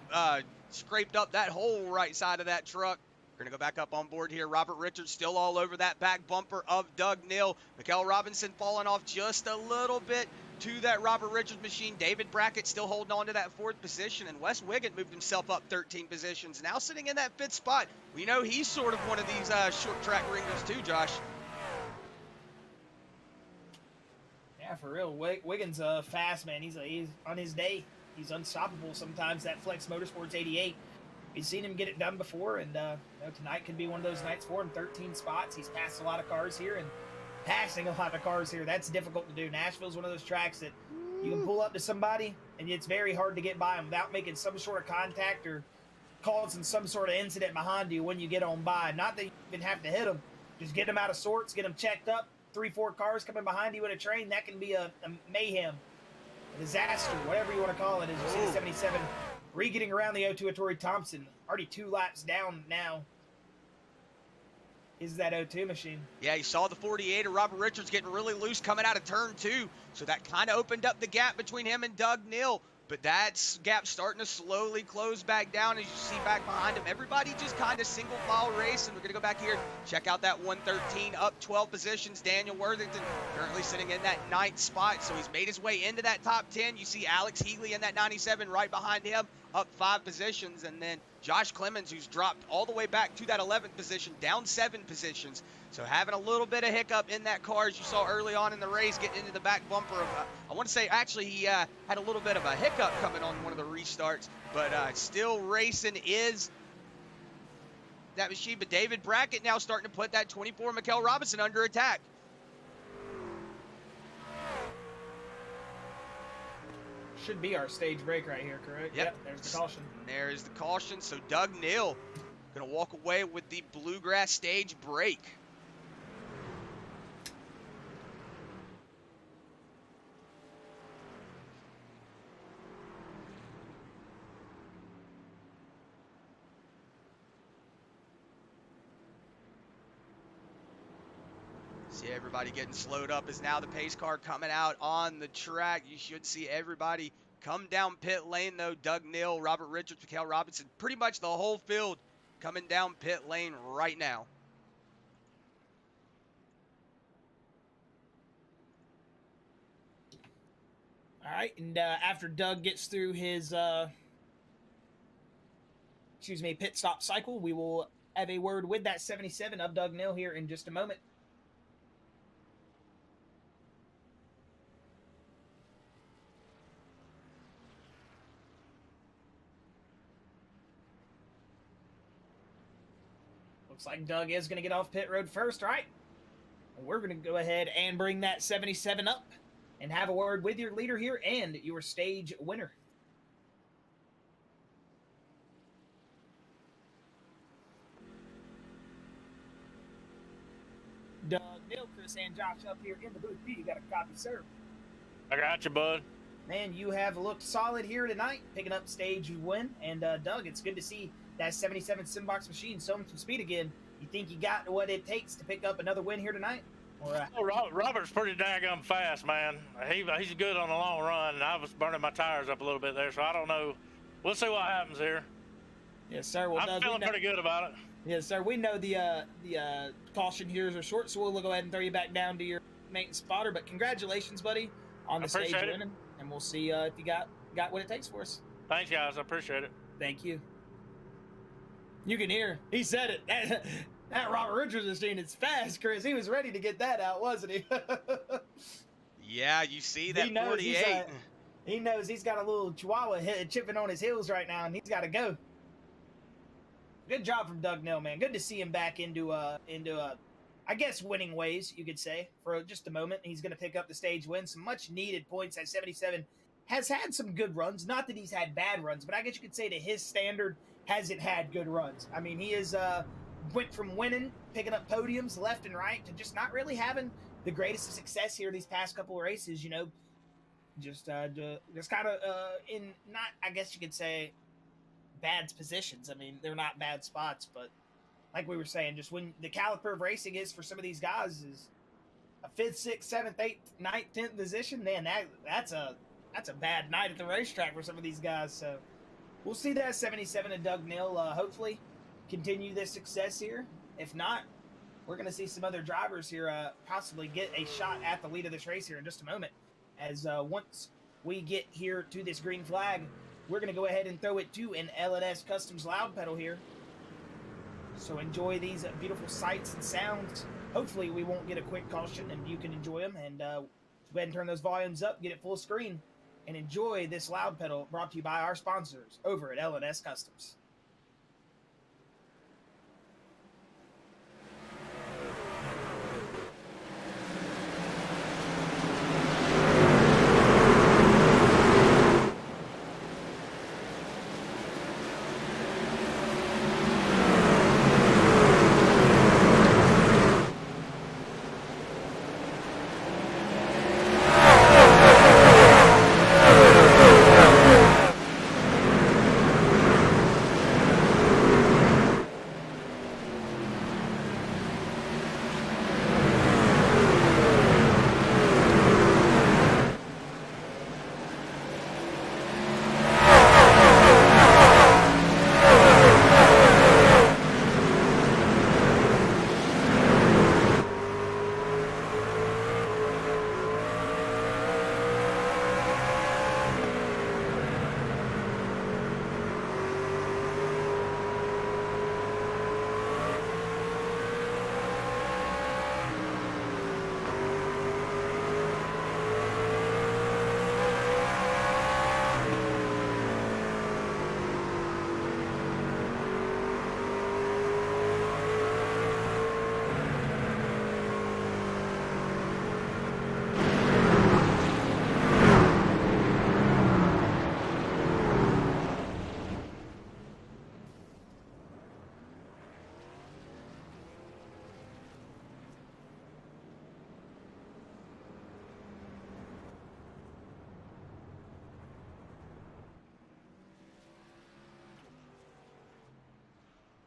scraped up that whole right side of that truck. We're going to go back up on board here. Robert Richards still all over that back bumper of Doug Neal. Mikhail Robinson falling off just a little bit to that Robert Richards machine. David Brackett still holding on to that 4th position. And Wes Wiggin moved himself up 13 positions. Now sitting in that 5th spot. We know he's sort of one of these short track ringers too, Josh. Yeah, for real. Wiggins fast, man. He's on his day. He's unstoppable sometimes, that Flex Motorsports 88. We've seen him get it done before, and tonight could be one of those nights for him. 13 spots. He's passed a lot of cars here, and passing a lot of cars here, that's difficult to do. Nashville's one of those tracks that you can pull up to somebody, and it's very hard to get by them without making some sort of contact or causing some sort of incident behind you when you get on by. Not that you even have to hit them. Just get them out of sorts, get them checked up. 3-4 cars coming behind you in a train, that can be a mayhem, a disaster, whatever you want to call it. As you see the 77 re-getting around the O2 of Torrey Thompson, already 2 laps down now. Is that O2 machine? Yeah, you saw the 48 of Robert Richards getting really loose coming out of turn 2, so that kind of opened up the gap between him and Doug Neal. But that gap starting to slowly close back down as you see back behind him. Everybody just kind of single file race, and we're going to go back here, check out that 113 up 12 positions. Daniel Worthington currently sitting in that 9th spot, so he's made his way into that top 10. You see Alex Healy in that 97 right behind him, up 5 positions, and then Josh Clemens, who's dropped all the way back to that 11th position, down 7 positions. So having a little bit of hiccup in that car, as you saw early on in the race, getting into the back bumper of, I want to say, actually, he had a little bit of a hiccup coming on one of the restarts, but still racing is that machine. But David Brackett now starting to put that 24 Mikel Robinson under attack. Should be our stage break right here, correct? Yep. There's the caution. And there's the caution. So Doug Neal going to walk away with the Bluegrass stage break. See everybody getting slowed up as now the pace car coming out on the track. You should see everybody come down pit lane though. Doug Neal, Robert Richards, Mikel Robinson, pretty much the whole field coming down pit lane right now. All right, and after Doug gets through his pit stop cycle, we will have a word with that 77 of Doug Neal here in just a moment. Looks like Doug is going to get off pit road first, right? We're going to go ahead and bring that 77 up and have a word with your leader here and your stage winner. Doug Neal, Chris, and Josh up here in the booth. You got a copy, sir? I got you, bud. Man, you have looked solid here tonight, picking up stage win. And Doug, it's good to see that 77 Simbox machine showing some speed again. You think you got what it takes to pick up another win here tonight? Or, Robert's pretty daggum fast, man. He's good on the long run, and I was burning my tires up a little bit there, so I don't know. We'll see what happens here. Yes, sir. Well, I'm Doug, feeling pretty good about it. Yes, sir. We know the caution here is short, so we'll go ahead and throw you back down to your maintenance spotter. But congratulations, buddy, on the stage winning, and we'll see if you got what it takes for us. Thanks, guys. I appreciate it. Thank you. You can hear. He said it. That Robert Richards machine is fast, Chris. He was ready to get that out, wasn't he? Yeah, you see that 48. He knows he's got a little chihuahua chipping on his heels right now, and he's got to go. Good job from Doug Neal, man. Good to see him back into I guess, winning ways, you could say, for just a moment. He's going to pick up the stage win. Some much-needed points at 77. Has had some good runs. Not that he's had bad runs, but I guess you could say to his standard, hasn't had good runs. I mean, he is went from winning, picking up podiums left and right, to just not really having the greatest of success here these past couple of races, you know. Just kind of in, not, I guess you could say, bad positions. I mean, they're not bad spots, but like we were saying, just when the caliper of racing is for some of these guys is a 5th, 6th, 7th, 8th, 9th, 10th position, man, that's a bad night at the racetrack for some of these guys. So we'll see that 77 and Doug Neal hopefully continue this success here. If not, we're going to see some other drivers here possibly get a shot at the lead of this race here in just a moment. As once we get here to this green flag, we're going to go ahead and throw it to an L&S Customs loud pedal here. So enjoy these beautiful sights and sounds. Hopefully we won't get a quick caution and you can enjoy them. And go ahead and turn those volumes up, get it full screen, and enjoy this loud pedal brought to you by our sponsors over at L&S Customs.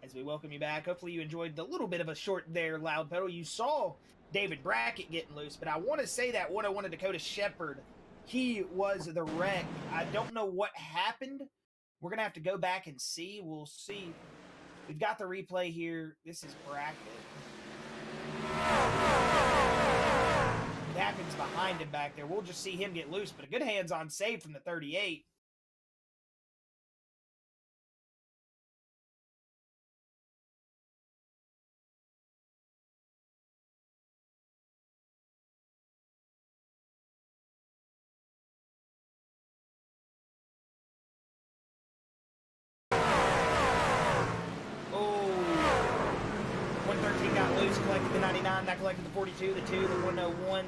As we welcome you back, hopefully you enjoyed the little bit of a short there loud pedal. You saw David Brackett getting loose, but I want to say that 101 of Dakota Shepherd, he was the wreck. I don't know what happened. We're going to have to go back and see. We'll see. We've got the replay here. This is Brackett. It happens behind him back there. We'll just see him get loose, but a good hands-on save from the 38. Collected the 99, that collected the 42, the 2, the 101,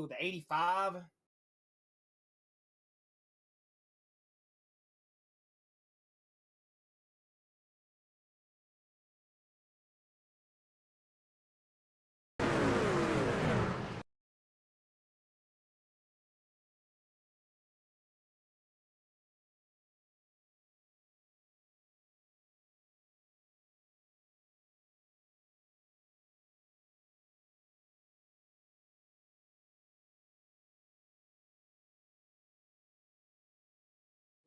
the 85.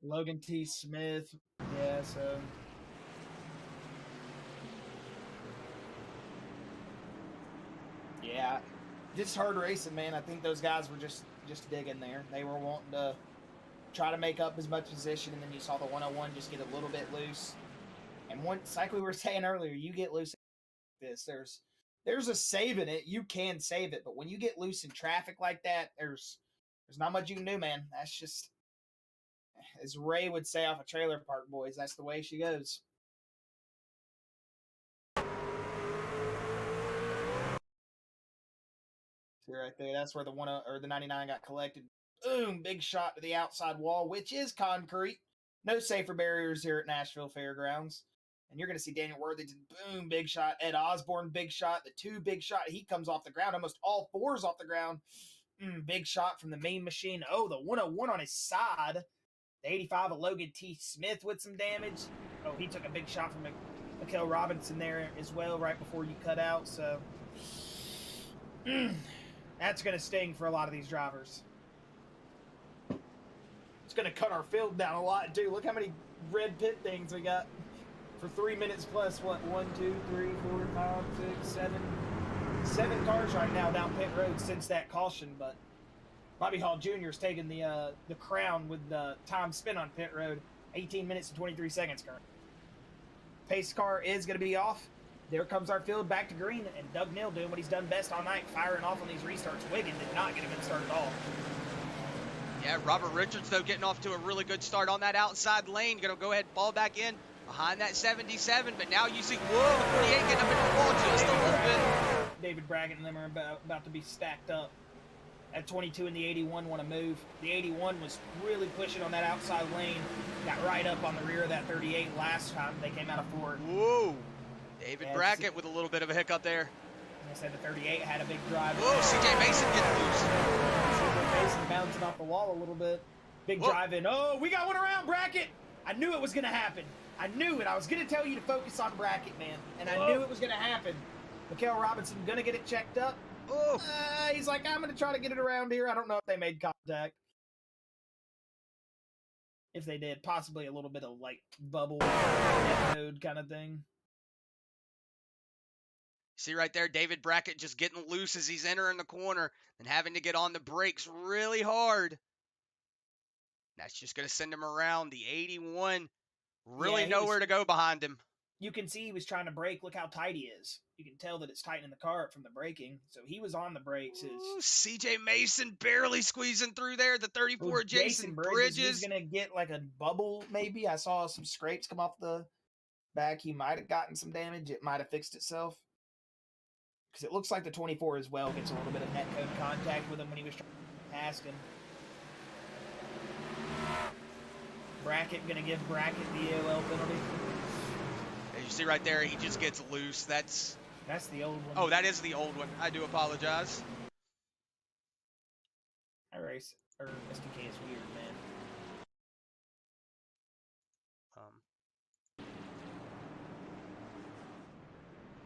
Logan T. Smith. Yeah, so. Yeah. Just hard racing, man. I think those guys were just digging there. They were wanting to try to make up as much position, and then you saw the 101 just get a little bit loose. And once, like we were saying earlier, you get loose like this, there's a save in it. You can save it, but when you get loose in traffic like that, there's not much you can do, man. That's just, as Ray would say off a Trailer Park Boys, that's the way she goes. See right there, that's where the 99 got collected. Boom, big shot to the outside wall, which is concrete. No safer barriers here at Nashville Fairgrounds. And you're going to see Daniel Worthington, boom, big shot. Ed Osborne, big shot. The 2, big shot. He comes off the ground, almost all 4s off the ground. Big shot from the main machine. Oh, the 101 on his side. The 85 of Logan T. Smith with some damage. Oh, he took a big shot from Mikhail Robinson there as well right before you cut out. So that's going to sting for a lot of these drivers. It's going to cut our field down a lot, too. Look how many red pit things we got for 3 minutes plus, what, 1, 2, 3, 4, 5, 6, 7. 7 cars right now down pit road since that caution, but Bobby Hall Jr. is taking the crown with the time spent on pit road, 18 minutes and 23 seconds currently. Pace car is going to be off. there comes our field back to green, and Doug Neal doing what he's done best all night, firing off on these restarts. Wiggin did not get a good start at all. Yeah, Robert Richards, though, getting off to a really good start on that outside lane. Going to go ahead and fall back in behind that 77, but now you see, whoa, the 48 getting up into the wall just a little bit. David Brackett and them are about to be stacked up. At 22 and the 81 want to move. The 81 was really pushing on that outside lane. Got right up on the rear of that 38 last time they came out of Ford. Whoa. David Brackett with a little bit of a hiccup there. Like I said, the 38 had a big drive. Whoa, CJ Mason getting loose. CJ Mason bouncing off the wall a little bit. Big drive in. Oh, we got one around Brackett. I knew it was going to happen. I knew it. I was going to tell you to focus on Brackett, man. And I knew it was going to happen. Mikael Robinson going to get it checked up. Oh. He's like, I'm going to try to get it around here. I don't know if they made contact. If they did, possibly a little bit of like bubble code kind of thing. See right there, David Brackett just getting loose as he's entering the corner and having to get on the brakes really hard. That's just going to send him around. The 81 really nowhere to go behind him. You can see he was trying to brake. Look how tight he is. You can tell that it's tightening the car up from the braking. So he was on the brakes. CJ Mason barely squeezing through there. The 34 Jason Bridges. He's going to get like a bubble maybe. I saw some scrapes come off the back. He might have gotten some damage. It might have fixed itself. Because it looks like the 24 as well gets a little bit of net code contact with him when he was trying to pass him. Brackett going to give Brackett the AOL penalty. As you see right there, he just gets loose. That's the old one. Oh, that is the old one. I do apologize. IRacing or SDK is weird, man.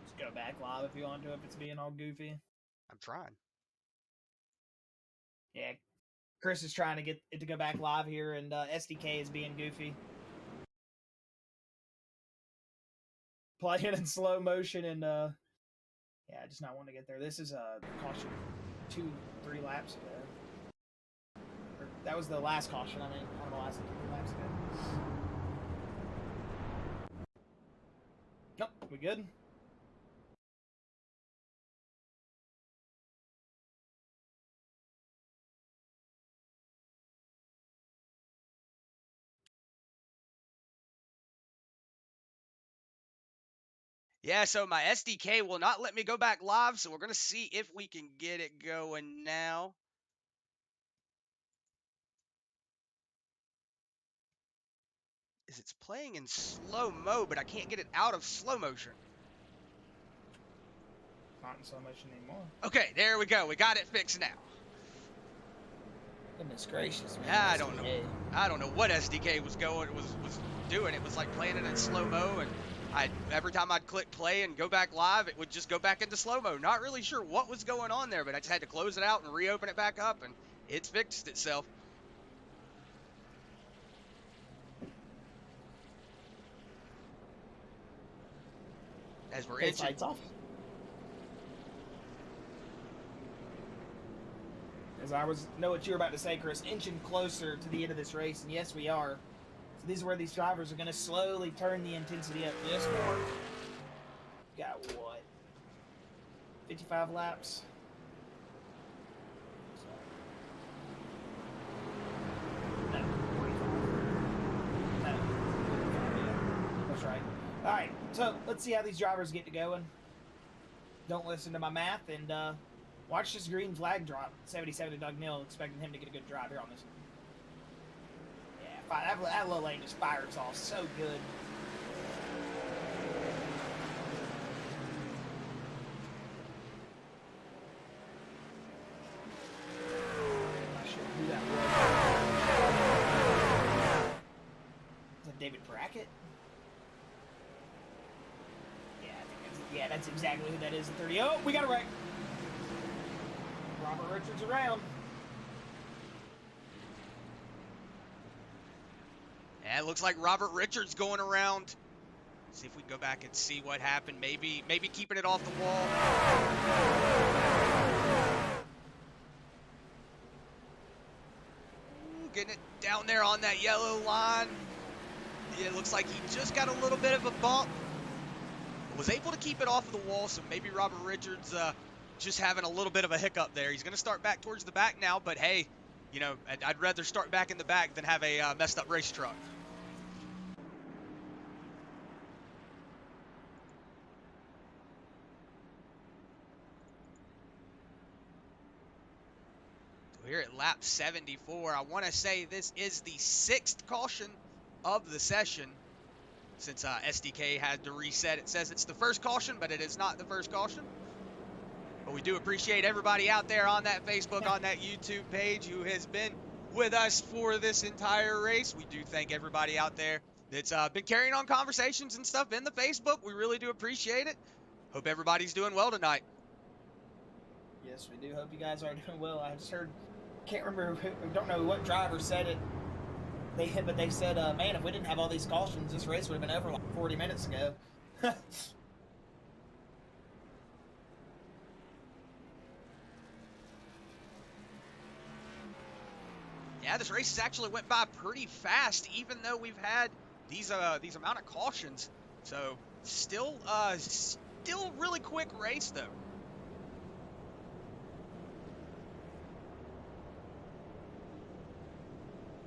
Just go back live if you want to, if it's being all goofy. I'm trying. Yeah, Chris is trying to get it to go back live here, and SDK is being goofy. Playing in slow motion, and yeah, I just not want to get there. This is a caution 2-3 laps ago. Or, that was the last caution, I mean, on the last 2 laps ago. Nope, we good? Yeah, so my SDK will not let me go back live, so we're going to see if we can get it going now. It's playing in slow-mo, but I can't get it out of slow motion. Not in slow motion anymore. Okay, there we go. We got it fixed now. Goodness gracious, man. I don't know. I don't know what SDK was doing. It was like playing it in slow-mo, and every time I'd click play and go back live, it would just go back into slow-mo. Not really sure what was going on there, but I just had to close it out and reopen it back up, and it's fixed itself. As we're inching. Lights off. As I know what you were about to say, Chris, inching closer to the end of this race, and yes, we are. So these is where these drivers are going to slowly turn the intensity up just more. Got what? 55 laps? No, 45. No, 45, yeah. That's right. All right, so let's see how these drivers get to going. Don't listen to my math, and watch this green flag drop. 77 to Doug Neal, expecting him to get a good drive here on this. Yeah, that little lane just fires off so good. I'm not sure who that was. Is that David Brackett? Yeah, that's exactly who that is. The 30. Oh, we got a wreck. Robert Richards around. Yeah, it looks like Robert Richards going around. See if we can go back and see what happened. Maybe keeping it off the wall. Ooh, getting it down there on that yellow line. Yeah, it looks like he just got a little bit of a bump. was able to keep it off of the wall, so maybe Robert Richards just having a little bit of a hiccup there. He's going to start back towards the back now, but hey, you know, I'd rather start back in the back than have a messed up race truck. So here at lap 74, I want to say this is the 6th caution of the session. Since SDK had to reset, it says it's the first caution, but it is not the first caution. But we do appreciate everybody out there on that Facebook, on that YouTube page who has been with us for this entire race. We do thank everybody out there that's been carrying on conversations and stuff in the Facebook. We really do appreciate it. Hope everybody's doing well tonight. Yes, we do. Hope you guys are doing well. I just heard, can't remember, don't know what driver said it. But they said, man, if we didn't have all these cautions, this race would have been over like 40 minutes ago. Yeah, this race has actually went by pretty fast, even though we've had these amount of cautions. So still really quick race though.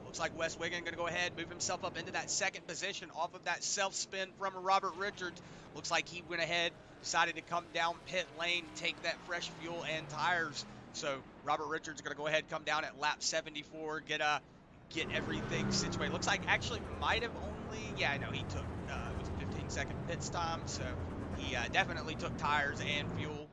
Looks like Wes Wiggin going to go ahead, move himself up into that second position off of that self-spin from Robert Richards. Looks like he went ahead, decided to come down pit lane, take that fresh fuel and tires. So Robert Richards is going to go ahead, come down at lap 74, get everything situated. Looks like actually might have only, yeah, I know he took, it was 15-second pits time, so he definitely took tires and fuel.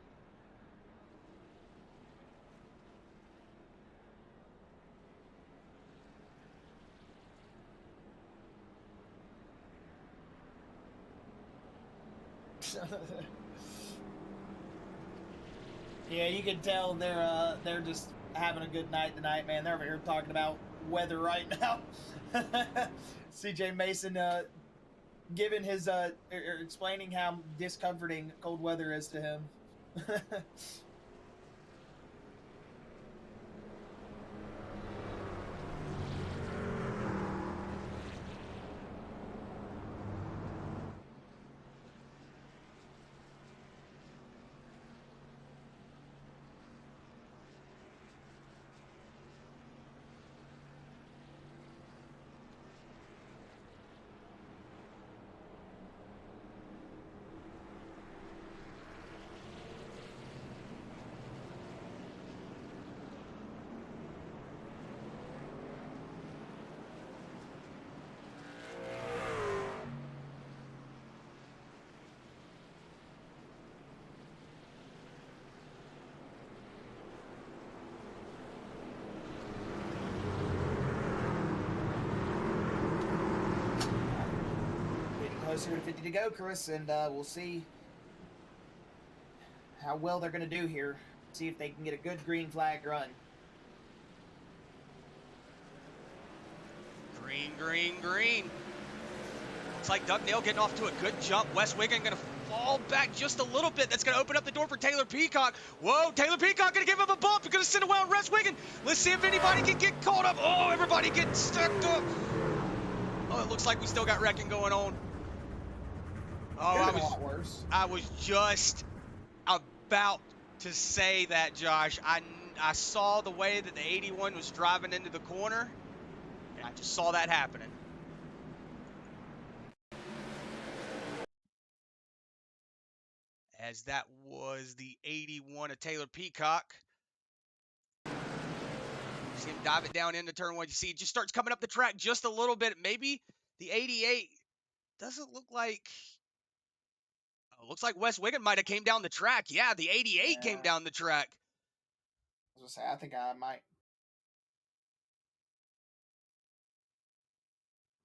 Yeah, you can tell they're just having a good night tonight, man. They're over here talking about weather right now. CJ Mason giving his explaining how discomforting cold weather is to him. Closer to 50 to go, Chris, and we'll see how well they're going to do here. See if they can get a good green flag run. Green, green, green. Looks like Doug Neal getting off to a good jump. Wes Wiggin going to fall back just a little bit. That's going to open up the door for Taylor Peacock. Whoa, Taylor Peacock going to give him a bump. He's going to send away on Wes Wiggin. Let's see if anybody can get caught up. Oh, everybody getting stuck up. Oh, it looks like we still got wrecking going on. Oh, I was just about to say that, Josh. I saw the way that the 81 was driving into the corner, and I just saw that happening. As that was the 81 of Taylor Peacock. See him dive it down into turn one. You see it just starts coming up the track just a little bit. Maybe the 88 doesn't look like... Looks like Wes Wiggin might have came down the track. Yeah, the 88 came down the track. I was going to say, I think I might.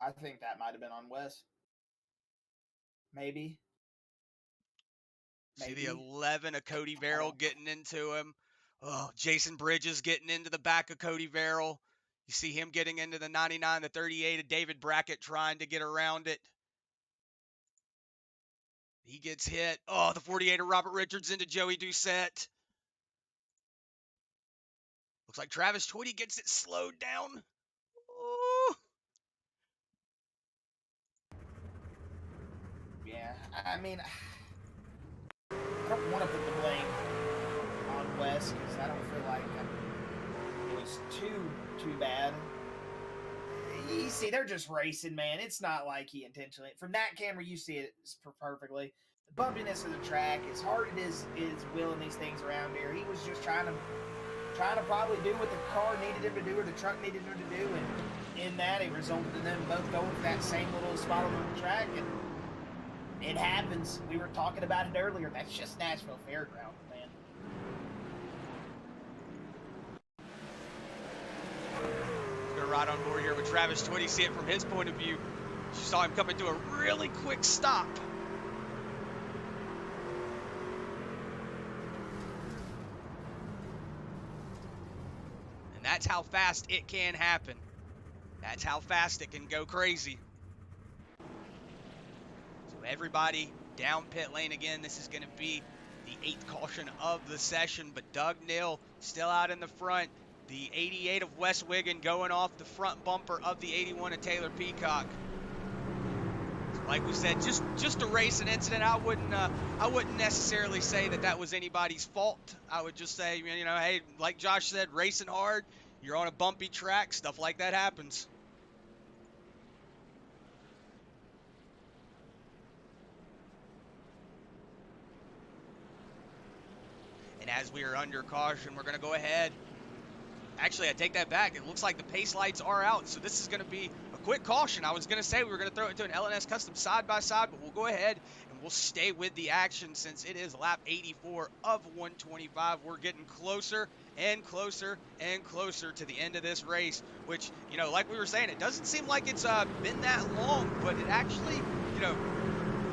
I think that might have been on Wes. Maybe. See the 11 of Cody Verrill getting into him. Oh, Jason Bridges getting into the back of Cody Verrill. You see him getting into the 99, the 38 of David Brackett trying to get around it. He gets hit. Oh, the 48 of Robert Richards into Joey Doucette. Looks like Travis Twitty gets it slowed down. Ooh. Yeah, I mean, don't want to put the blame on Wes because I don't feel like it was too bad. You see, they're just racing, man. It's not like he intentionally. From that camera, you see it perfectly. The bumpiness of the track, as hard it is wheeling these things around here. He was just trying to probably do what the car needed him to do or the truck needed him to do, and in that, it resulted in them both going to that same little spot on the track, and it happens. We were talking about it earlier. That's just Nashville Fairground, man. We're gonna ride on board here with Travis Twitty, see it from his point of view. You saw him coming to a really quick stop. And that's how fast it can happen. That's how fast it can go crazy. So everybody down pit lane again. This is going to be the 8th caution of the session, but Doug Neal still out in the front. The 88 of Wes Wiggin going off the front bumper of the 81 of Taylor Peacock. So like we said, just a racing incident. I wouldn't necessarily say that was anybody's fault. I would just say, you know, hey, like Josh said, racing hard. You're on a bumpy track. Stuff like that happens. And as we are under caution, we're going to go ahead. Actually, I take that back. It looks like the pace lights are out, so this is going to be a quick caution. I was going to say we were going to throw it to an LNS custom side-by-side, but we'll go ahead and we'll stay with the action since it is lap 84 of 125. We're getting closer and closer and closer to the end of this race, which, you know, like we were saying, it doesn't seem like it's been that long, but it actually, you know,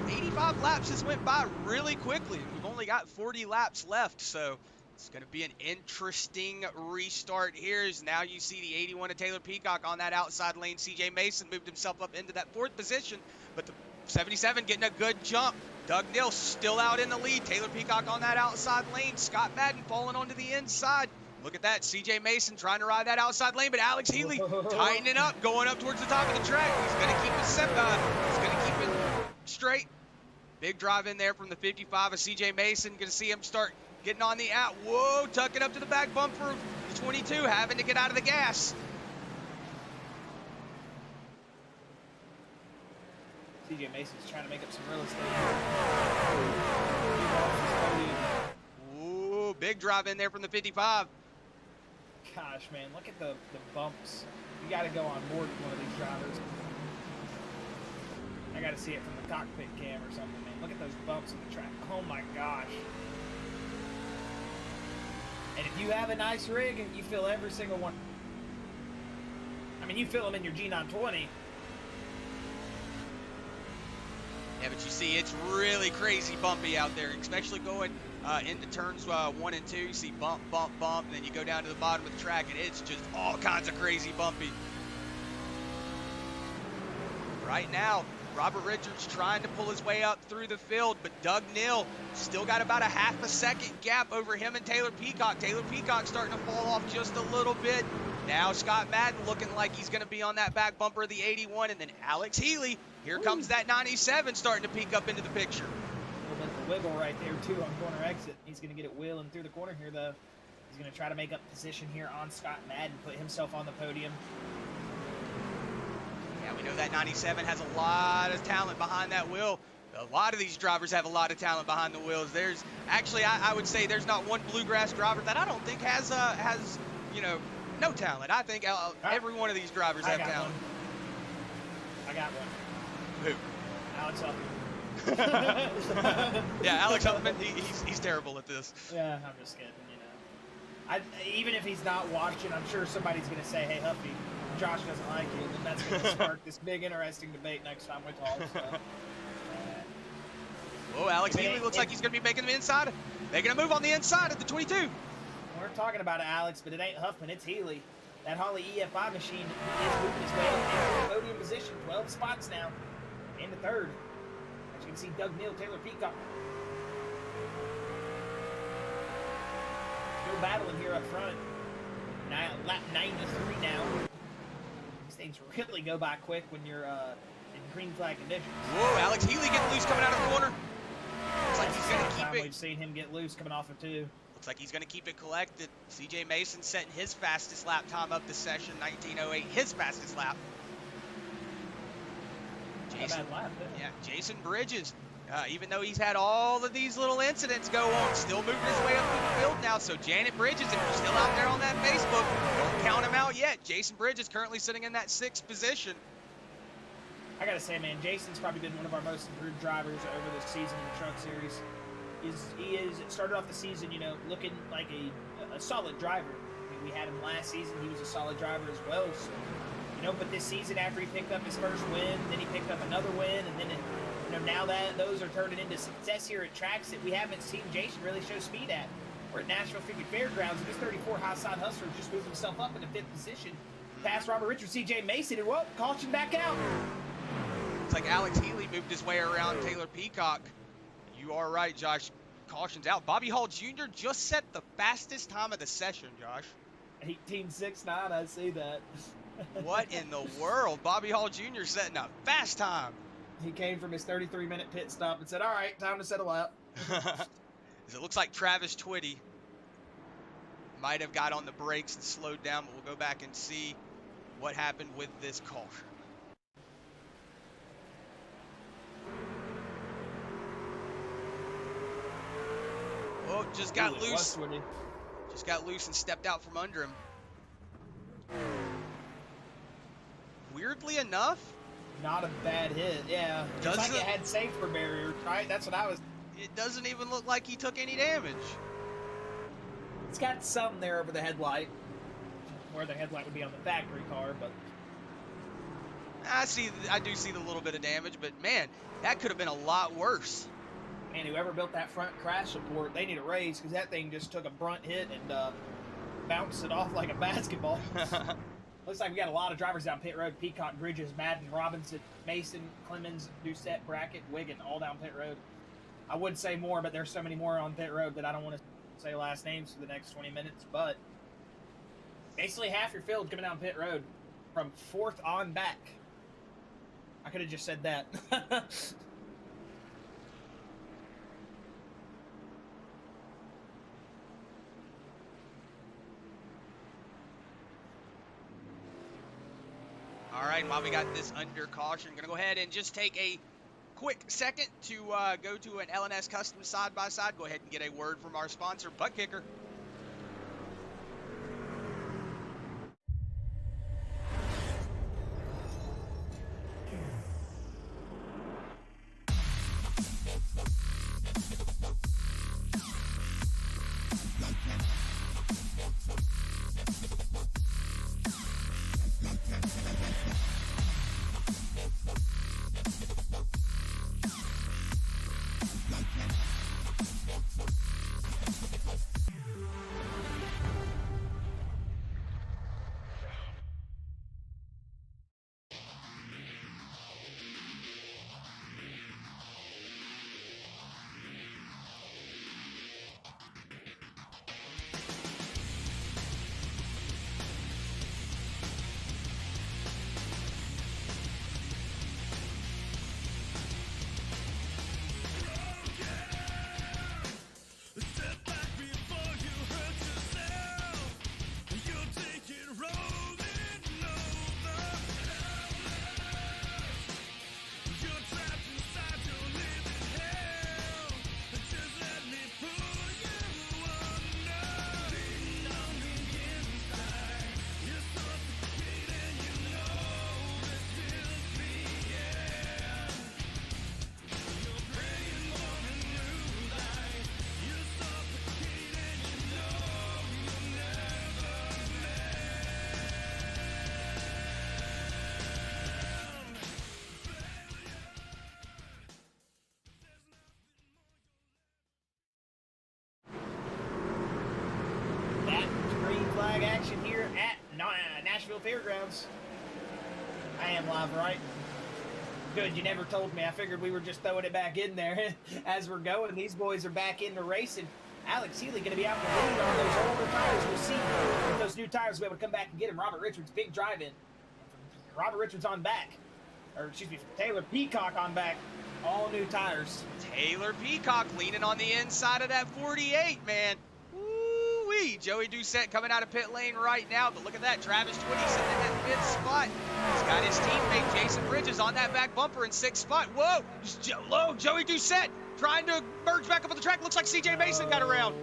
85 laps just went by really quickly. We've only got 40 laps left, so it's going to be an interesting restart here. As now you see the 81 of Taylor Peacock on that outside lane. CJ Mason moved himself up into that 4th position, but the 77 getting a good jump. Doug Neal still out in the lead. Taylor Peacock on that outside lane. Scott Madden falling onto the inside. Look at that. CJ Mason trying to ride that outside lane, but Alex Healy tightening up, going up towards the top of the track. He's going to keep it he's going to keep it straight. Big drive in there from the 55 of CJ Mason. Going to see him start getting on the out. Whoa, tucking up to the back bumper of the 22, having to get out of the gas. CJ Mason's trying to make up some real estate. Ooh, big drive in there from the 55. Gosh, man, look at the bumps. You got to go on board with one of these drivers. I got to see it from the cockpit cam or something, man. Look at those bumps in the track. Oh, my gosh. And if you have a nice rig and you fill every single one, I mean, you fill them in your G920. Yeah, but you see, it's really crazy bumpy out there, especially going into turns 1 and 2. You see bump, bump, bump, and then you go down to the bottom of the track, and it's just all kinds of crazy bumpy. Right now, Robert Richards trying to pull his way up through the field, but Doug Neal still got about a half a second gap over him and Taylor Peacock. Taylor Peacock starting to fall off just a little bit. Now Scott Madden looking like he's going to be on that back bumper of the 81, and then Alex Healy, here comes that 97 starting to peek up into the picture. A little bit of a wiggle right there, too, on corner exit. He's going to get it wheeling through the corner here, though. He's going to try to make up position here on Scott Madden, put himself on the podium. Yeah, we know that 97 has a lot of talent behind that wheel. A lot of these drivers have a lot of talent behind the wheels. There's actually, I would say there's not one Bluegrass driver that I don't think has you know, no talent. I think every one of these drivers have talent. I got one. Who? Alex Huffman. Yeah, Alex Huffman, he's terrible at this. Yeah, I'm just kidding, you know. Even if he's not watching, I'm sure somebody's going to say, hey, Huffy, Josh doesn't like you, and that's going to spark this big, interesting debate next time we talk. So. Oh, Alex Healy looks like he's going to be making the inside. They're going to move on the inside of the 22. We're talking about Alex, but it ain't Huffman, it's Healy. That Holly EFI machine is moving his way into the podium position. 12 spots now. Into 3rd. As you can see, Doug Neal, Taylor Peacock. Still battling here up front. Lap 93 now. These things really go by quick when you're in green flag conditions. Whoa, Alex Healy getting loose coming out of the corner. Looks like he's going to keep it. We've seen him get loose coming off of 2. Looks like he's going to keep it collected. CJ Mason setting his fastest lap time of the session, 19:08, his fastest lap. Jason, bad lap, yeah, Jason Bridges, even though he's had all of these little incidents go on, still moving his way up through the field now. So Janet Bridges, if you're still out there on that Facebook, don't count him out yet. Jason Bridges currently sitting in that 6th position. I gotta say, man, Jason's probably been one of our most improved drivers over this season in the Truck Series. He is started off the season, you know, looking like a solid driver. I mean, we had him last season; he was a solid driver as well. So, you know, but this season, after he picked up his first win, then he picked up another win, and then, you know, now that those are turning into success here at tracks that we haven't seen Jason really show speed at. We're at Nashville Fairgrounds, and this 34 high side hustler just moved himself up into 5th position, past Robert Richards, CJ Mason, and whoa, caution back out. Looks like Alex Healy moved his way around Taylor Peacock. You are right, Josh. Caution's out. Bobby Hall Jr. just set the fastest time of the session, Josh. 18.69, I see that. What in the world? Bobby Hall Jr. setting a fast time. He came from his 33-minute pit stop and said, all right, time to settle out. It looks like Travis Twitty might have got on the brakes and slowed down, but we'll go back and see what happened with this caution. Oh, just got loose. Just got loose and stepped out from under him. Weirdly enough, not a bad hit. Yeah, it's like it had safer barrier, right? That's what I was. It doesn't even look like he took any damage. It's got some there over the headlight, where the headlight would be on the factory car, but I do see the little bit of damage, but man, that could have been a lot worse. And whoever built that front crash support, they need a raise, because that thing just took a brunt hit and bounced it off like a basketball. Looks like we got a lot of drivers down pit road. Peacock, Bridges, Madden, Robinson, Mason, Clemens, Doucette, Brackett, Wiggin, all down pit road. I would say more, but there's so many more on pit road that I don't want to say last names for the next 20 minutes. But basically half your field coming down pit road from 4th on back. I could have just said that. All right, while we got this under caution, I'm going to go ahead and just take a quick second to go to an LNS Custom side-by-side. Go ahead and get a word from our sponsor, ButtKicker. Action here at Nashville Fairgrounds. I am live, right? Good, you never told me. I figured we were just throwing it back in there as we're going. These boys are back into racing. Alex Healy going to be out in the lead on those older tires. We'll see if those new tires will be able to come back and get him. Robert Richards, big drive in. Robert Richards on back. Or excuse me, Taylor Peacock on back. All new tires. Taylor Peacock leaning on the inside of that 48, man. Woo-wee. Joey Doucette coming out of pit lane right now, but look at that. Travis Twitty sitting in that 5th spot. He's got his teammate Jason Bridges on that back bumper in 6th spot. Whoa, Joey Doucette trying to merge back up on the track. Looks like CJ Mason got around.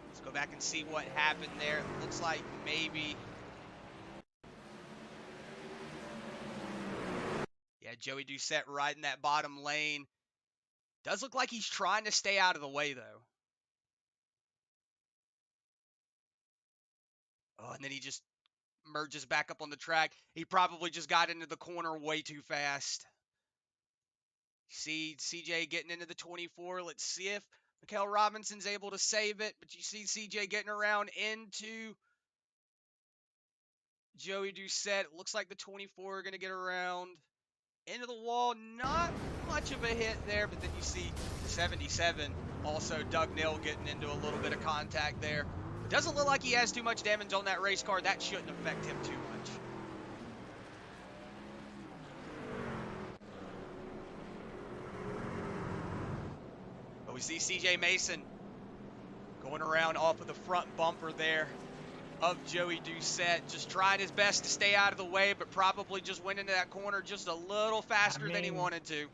Let's go back and see what happened there. Looks like maybe... Yeah, Joey Doucette riding that bottom lane. Does look like he's trying to stay out of the way, though. Oh, and then he just merges back up on the track. He probably just got into the corner way too fast. See CJ getting into the 24. Let's see if Mikael Robinson's able to save it. But you see CJ getting around into Joey Doucette. It looks like the 24 are going to get around into the wall. Not much of a hit there, but then you see 77. Also, Doug Nill getting into a little bit of contact there. It doesn't look like he has too much damage on that race car. That shouldn't affect him too much. But we see CJ Mason going around off of the front bumper there of Joey Doucette, just trying his best to stay out of the way, but probably just went into that corner just a little faster than he wanted to.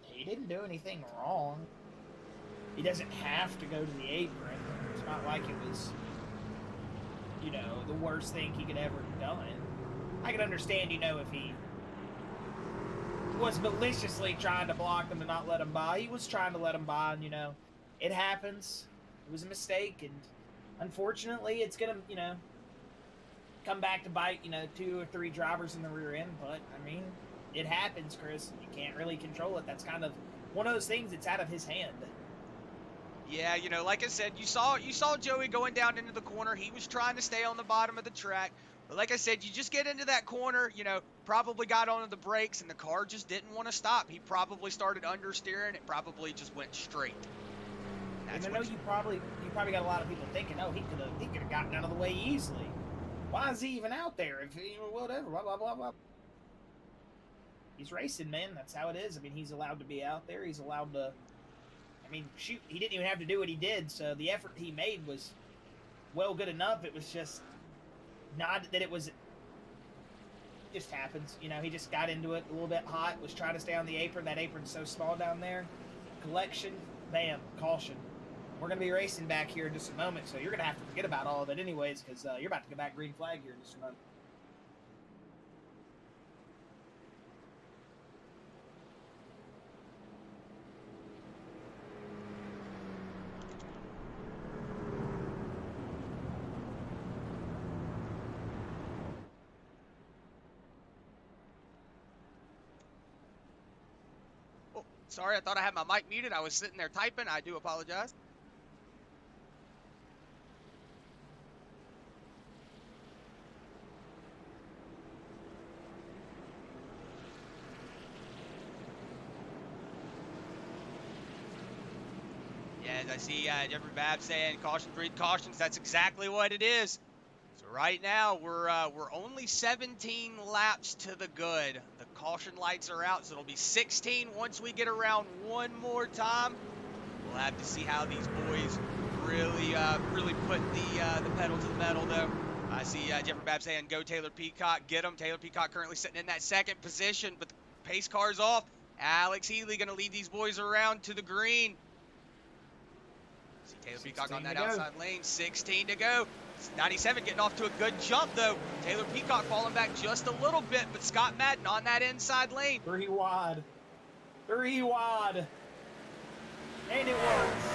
He didn't do anything wrong. He doesn't have to go to the apron. It's not like it was, you know, the worst thing he could ever have done. I can understand, you know, if he was maliciously trying to block them and not let them by. He was trying to let them by, and, you know, it happens. It was a mistake, and unfortunately, it's going to, you know, come back to bite, you know, 2 or 3 drivers in the rear end. But, I mean, it happens, Chris. You can't really control it. That's kind of one of those things that's out of his hand. Yeah, you know, like I said, you saw Joey going down into the corner. He was trying to stay on the bottom of the track. But like I said, you just get into that corner, you know, probably got onto the brakes, and the car just didn't want to stop. He probably started understeering. It probably just went straight. And I know you probably got a lot of people thinking, oh, he could have gotten out of the way easily. Why is he even out there? If he, whatever, blah blah blah blah. He's racing, man. That's how it is. I mean, he's allowed to be out there. He's allowed to. I mean, shoot, he didn't even have to do what he did. So the effort he made was well good enough. It was just not that it was. Just happens, you know. He just got into it a little bit hot. Was trying to stay on the apron. That apron's so small down there. Collection, bam, caution. We're going to be racing back here in just a moment, so you're going to have to forget about all of it anyways, because you're about to go back green flag here in just a moment. Oh, sorry, I thought I had my mic muted. I was sitting there typing. I do apologize. As I see Jeffrey Babb saying caution, 3 cautions. That's exactly what it is. So right now we're only 17 laps to the good. The caution lights are out, so it'll be 16 once we get around one more time. We'll have to see how these boys really put the pedal to the metal, though. I see Jeffrey Babb saying go Taylor Peacock, get him. Taylor Peacock currently sitting in that 2nd position, but the pace car's off. Alex Healy going to lead these boys around to the green. See Taylor Peacock on that outside lane. 16 to go. 97 getting off to a good jump, though. Taylor Peacock falling back just a little bit, but Scott Madden on that inside lane. 3 wide. 3 wide. And it works.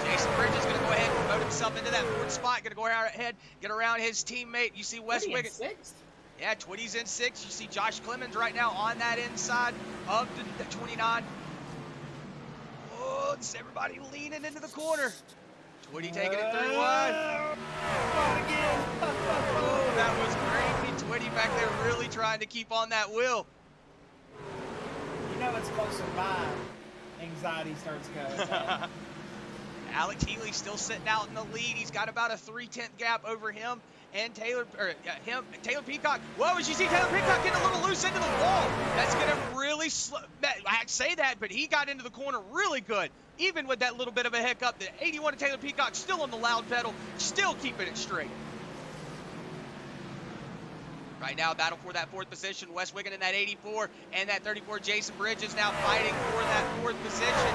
Jason Bridges going to go ahead and promote himself into that 4th spot. Going to go ahead, get around his teammate. You see Wes Wiggins. 6th? Yeah, Twitty's in 6th. You see Josh Clemens right now on that inside of the 29. Oh, it's everybody leaning into the corner. Twitty taking it 3 wide. Again. Oh, that was great. Twitty back there really trying to keep on that wheel. You know it's closer by. Anxiety starts going. Alex Healy still sitting out in the lead. He's got about a 3/10 gap over him and Taylor Peacock. Whoa, as you see Taylor Peacock getting a little loose into the wall. That's going to really I say that, but he got into the corner really good. Even with that little bit of a hiccup, the 81 of Taylor Peacock still on the loud pedal, still keeping it straight. Right now, battle for that 4th position. Wes Wiggin in that 84 and that 34. Jason Bridges now fighting for that 4th position.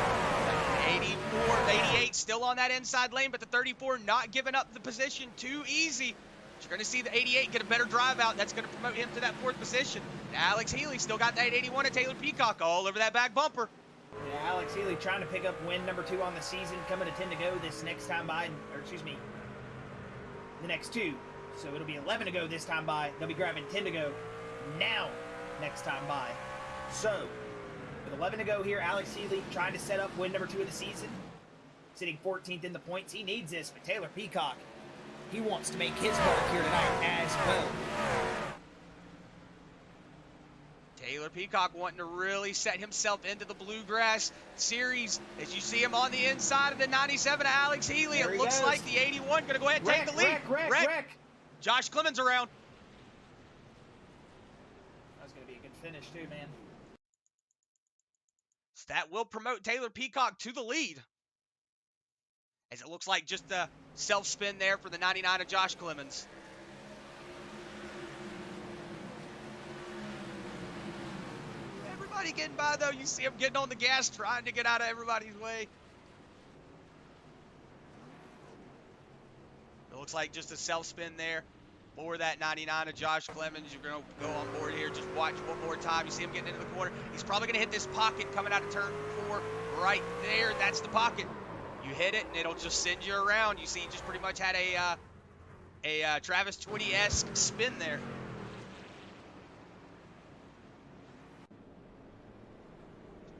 The 88 still on that inside lane, but the 34 not giving up the position too easy. You're going to see the 88 get a better drive out. That's going to promote him to that 4th position. Now, Alex Healy still got that 81 of Taylor Peacock all over that back bumper. Yeah, Alex Healy trying to pick up win number 2 on the season, coming to 10 to go this next time by, or excuse me, the next 2. So it'll be 11 to go this time by. They'll be grabbing 10 to go now next time by. So, with 11 to go here, Alex Healy trying to set up win number 2 of the season. Sitting 14th in the points. He needs this, but Taylor Peacock, he wants to make his mark here tonight as well. Taylor Peacock wanting to really set himself into the Bluegrass series. As you see him on the inside of the 97 of Alex Healy, it looks like the 81 going to go ahead and take the lead. Wreck. Josh Clemens around. That's going to be a good finish too, man. So that will promote Taylor Peacock to the lead. As it looks like just a self-spin there for the 99 of Josh Clemens. Everybody getting by, though. You see him getting on the gas, trying to get out of everybody's way. It looks like just a self-spin there for that 99 of Josh Clemens. You're going to go on board here. Just watch one more time. You see him getting into the corner. He's probably going to hit this pocket coming out of turn 4 right there. That's the pocket. You hit it, and it'll just send you around. You see he just pretty much had a Travis 20-esque spin there.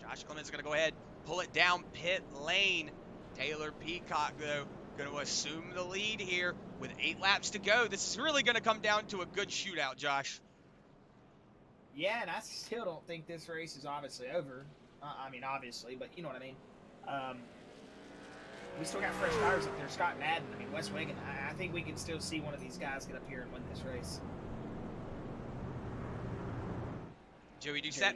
Josh Clemens is going to go ahead, pull it down pit lane. Taylor Peacock, though, going to assume the lead here with 8 laps to go. This is really going to come down to a good shootout, Josh. Yeah, and I still don't think this race is obviously over. I mean, obviously, but you know what I mean. We still got fresh tires up there. Scott Madden, I mean, Wes Wiggin. I think we can still see one of these guys get up here and win this race. Joey Doucette.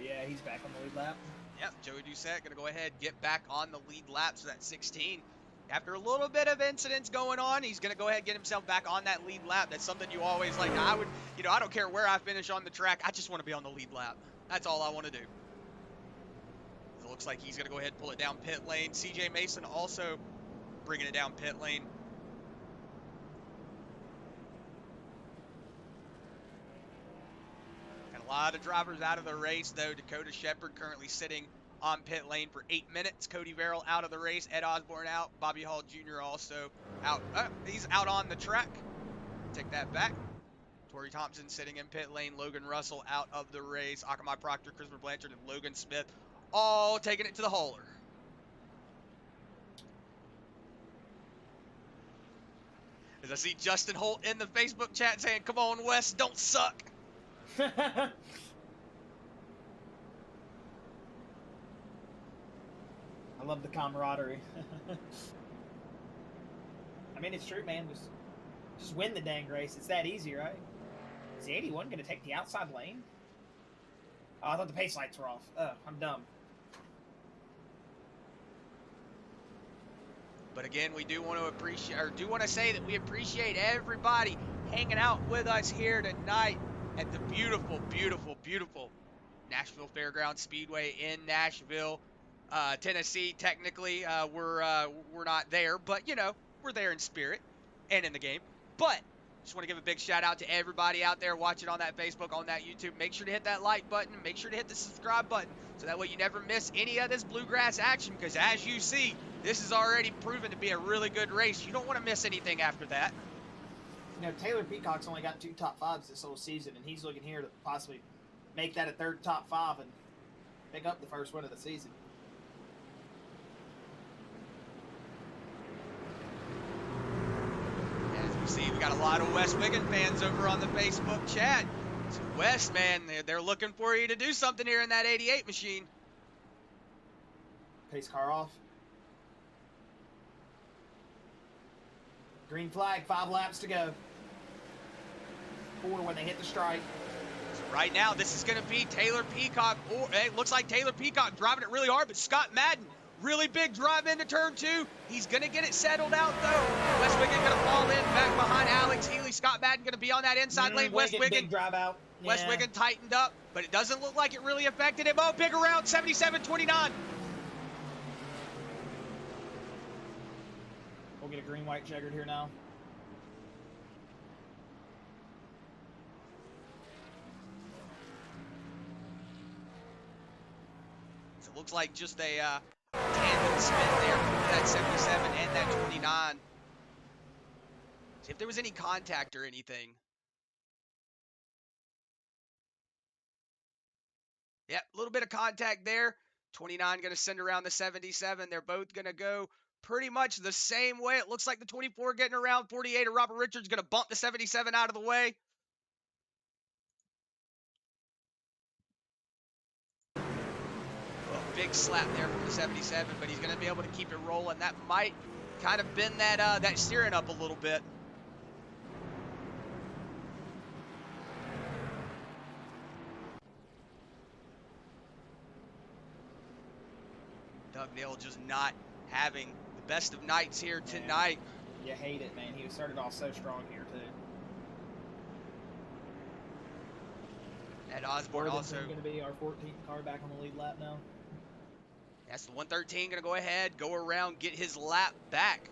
Yeah, he's back on the lead lap. Yep, Joey Doucette going to go ahead get back on the lead lap. So that's 16. After a little bit of incidents going on, he's going to go ahead and get himself back on that lead lap. That's something you always like. I would, I don't care where I finish on the track. I just want to be on the lead lap. That's all I want to do. It looks like he's going to go ahead and pull it down pit lane. CJ Mason also bringing it down pit lane. Got a lot of drivers out of the race, though. Dakota Shepard currently sitting on pit lane for 8 minutes. Cody Verrill out of the race. Ed Osborne out. Bobby Hall Jr. also out. He's out on the track. Take that back. Torrey Thompson sitting in pit lane. Logan Russell out of the race. Akamai Proctor, Christopher Blanchard, and Logan Smith all taking it to the hauler. As I see Justin Holt in the Facebook chat saying, "Come on, Wes, don't suck." I love the camaraderie. I mean, it's true, man. Just win the dang race. It's that easy, right? Is the 81 going to take the outside lane? Oh, I thought the pace lights were off. I'm dumb. But again, we do want to say that we appreciate everybody hanging out with us here tonight at the beautiful, beautiful, beautiful Nashville Fairground Speedway in Nashville, Tennessee. Technically, we're not there, but we're there in spirit and in the game. But just want to give a big shout out to everybody out there watching on that Facebook, on that YouTube. Make sure to hit that like button. Make sure to hit the subscribe button so that way you never miss any of this Bluegrass action, because as you see, this is already proven to be a really good race. You don't want to miss anything after that. Taylor Peacock's only got 2 top 5s this whole season, and he's looking here to possibly make that a 3rd top 5 and pick up the first win of the season. As we see, we got a lot of Wes Wiggin fans over on the Facebook chat. So Wes, man, they're looking for you to do something here in that 88 machine. Pace car off. Green flag, 5 laps to go. 4 when they hit the stripe. So right now, this is going to be Taylor Peacock. Or it looks like Taylor Peacock driving it really hard, but Scott Madden, really big drive into turn 2. He's going to get it settled out, though. West Wiggin going to fall in back behind Alex Healy. Scott Madden going to be on that inside lane. West Wiggin, big drive out. West Wiggin tightened up, but it doesn't look like it really affected him. Oh, big around, 77-29. We'll get a green-white checkered here now. So it looks like just a tandem spin there for that 77 and that 29. See if there was any contact or anything. Yep, a little bit of contact there. 29 going to send around the 77. They're both going to go pretty much the same way. It looks like the 24 getting around 48, or Robert Richards going to bump the 77 out of the way. Well, big slap there from the 77, but he's going to be able to keep it rolling. That might kind of bend that steering up a little bit. Doug Neal just not having the best of nights here tonight. You hate it, man. He started off so strong here, too. Ed Osborne also going to be our 14th car back on the lead lap now. That's the 113 going to go ahead, go around, get his lap back.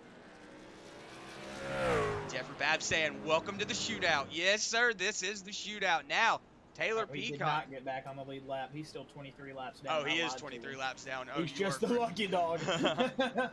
Jeffrey Babb saying, welcome to the shootout. Yes, sir, this is the shootout. Now, Taylor Peacock. He did not get back on the lead lap. He's still 23 laps down. Oh, he is 23 laps down. Oh, he's just the lucky dog. But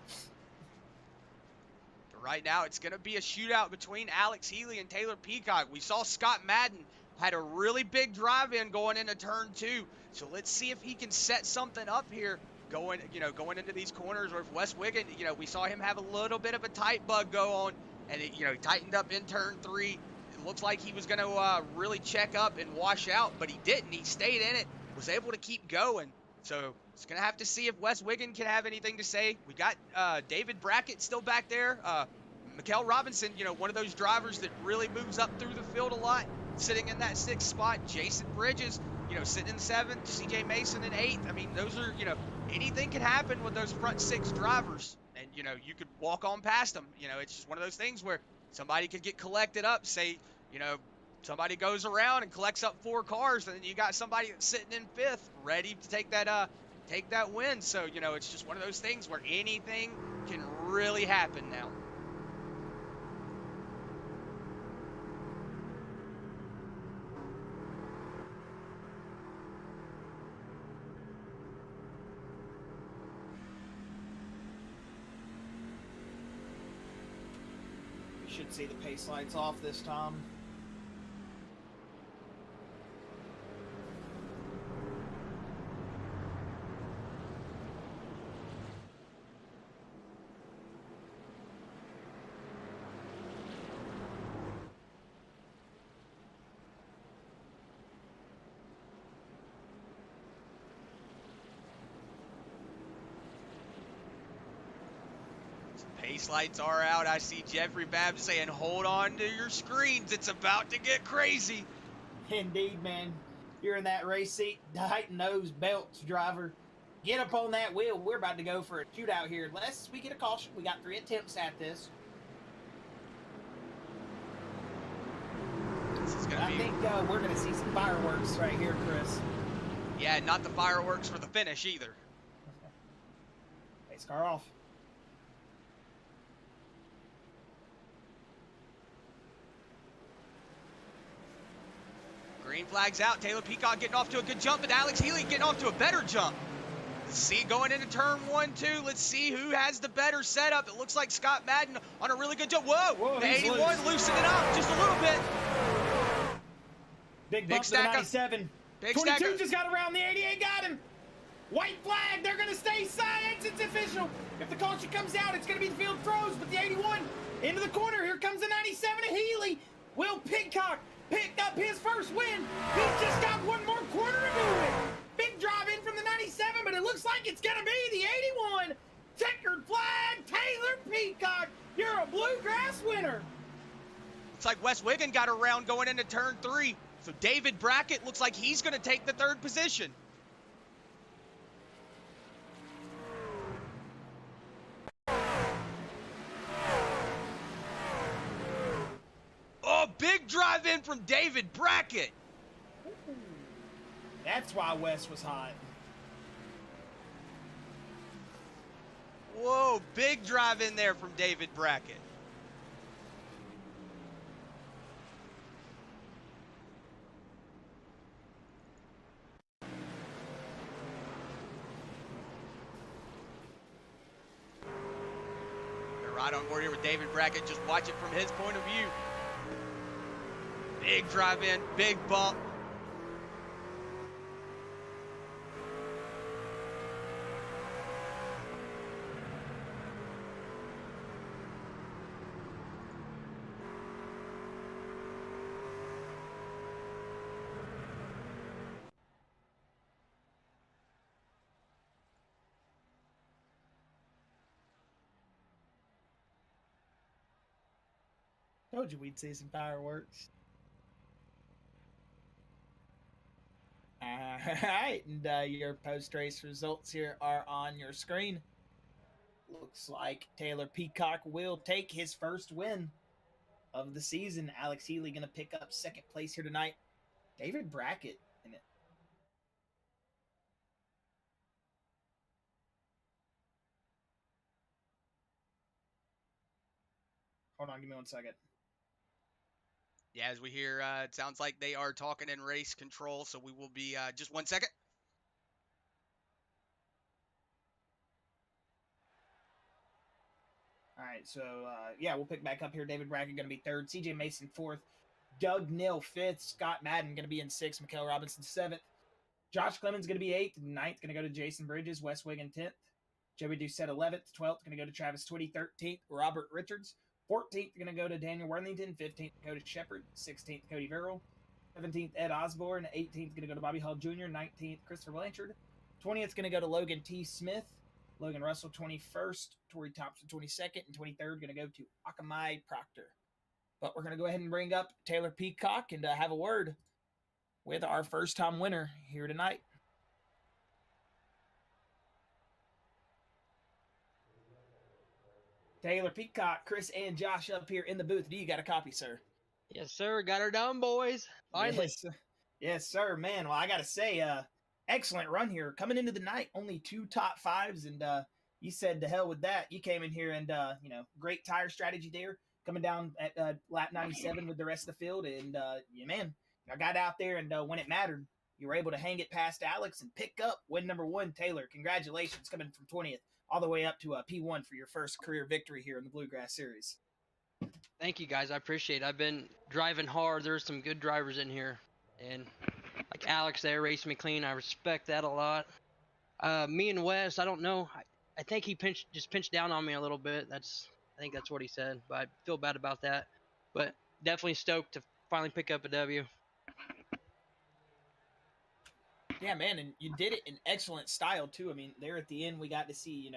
right now, it's going to be a shootout between Alex Healy and Taylor Peacock. We saw Scott Madden had a really big drive-in going into turn 2. So let's see if he can set something up here going into these corners, or if West Wiggin, we saw him have a little bit of a tight bug go on, and he tightened up in turn 3. It looks like he was going to really check up and wash out, but he didn't. He stayed in it, was able to keep going. So it's going to have to see if West Wiggin can have anything to say. We got David Brackett still back there. Mikkel Robinson, one of those drivers that really moves up through the field a lot, sitting in that 6th spot. Jason Bridges, sitting in 7th. CJ Mason in 8th. I mean, those are, anything can happen with those front 6 drivers. And, you could walk on past them. It's just one of those things where somebody could get collected up. Say, somebody goes around and collects up 4 cars, and then you got somebody that's sitting in 5th ready to take that win. So, it's just one of those things where anything can really happen now. Should see the pace lights off this time. Pace lights are out. I see Jeffrey Babb saying, hold on to your screens. It's about to get crazy. Indeed, man. You're in that race seat. Tighten those belts, driver. Get up on that wheel. We're about to go for a shootout here. Unless we get a caution. We got 3 attempts at this. I think we're going to see some fireworks right here, Chris. Yeah, not the fireworks for the finish either. Pace car off. Green flag's out. Taylor Peacock getting off to a good jump, but Alex Healy getting off to a better jump. Let's see, going into turn 1, 2. Let's see who has the better setup. It looks like Scott Madden on a really good jump. Whoa, the 81 loosening up just a little bit. Big bump to the 97. Big 22 stacker. just got around the 88, got him. White flag, they're going to stay science. It's official. If the caution comes out, it's going to be the field throws, but the 81 into the corner. Here comes the 97 of Healy. Will Peacock picked up his first win. He's just got one more quarter to do it. Big drive in from the 97, but it looks like it's going to be the 81. Checkered flag, Taylor Peacock. You're a Bluegrass winner. like Wes Wiggin got around going into turn 3. So David Brackett looks like he's going to take the 3rd position. Oh, big drive in from David Brackett. That's why Wes was hot. Whoa, big drive in there from David Brackett. They're right on board here with David Brackett. Just watch it from his point of view. Big drive in, big bump. Told you we'd see some fireworks. Alright, and your post-race results here are on your screen. Looks like Taylor Peacock will take his first win of the season. Alex Healy going to pick up 2nd place here tonight. David Brackett in it. Hold on, give me 1 second. Yeah, as we hear, it sounds like they are talking in race control, so we will be just 1 second. All right, so yeah, we'll pick back up here. David Brackett going to be 3rd, CJ Mason 4th, Doug Nill 5th, Scott Madden going to be in 6th, Mikael Robinson 7th, Josh Clemens going to be 8th, 9th going to go to Jason Bridges, Wes Wiggin 10th, Joey Doucette 11th, 12th going to go to Travis Twitty, 13th, Robert Richards, 14th going to go to Daniel Worthington, 15th Cody Shepard, 16th Cody Verrill, 17th Ed Osborne, 18th going to go to Bobby Hall Jr., 19th Christopher Blanchard, 20th going to go to Logan T. Smith, Logan Russell 21st, Tori Thompson 22nd, and 23rd going to go to Akamai Proctor. But we're going to go ahead and bring up Taylor Peacock and have a word with our first-time winner here tonight. Taylor Peacock, Chris and Josh up here in the booth. Do you got a copy, sir? Yes, sir. Got her done, boys. Finally. Yes, sir, man. Well, I got to say, excellent run here. Coming into the night, only 2 top 5s, and you said to hell with that. You came in here and, great tire strategy there. Coming down at lap 97 with the rest of the field, and, man, I got out there, and when it mattered, you were able to hang it past Alex and pick up win number 1. Taylor, congratulations, coming from 20th all the way up to P1 for your first career victory here in the Bluegrass Series. Thank you, guys. I appreciate it. I've been driving hard. There's some good drivers in here, and like Alex there racing me clean. I respect that a lot. Me and Wes, I don't know. I think he pinched down on me a little bit. I think that's what he said, but I feel bad about that. But definitely stoked to finally pick up a W. Yeah, man, and you did it in excellent style, too. I mean, there at the end, we got to see,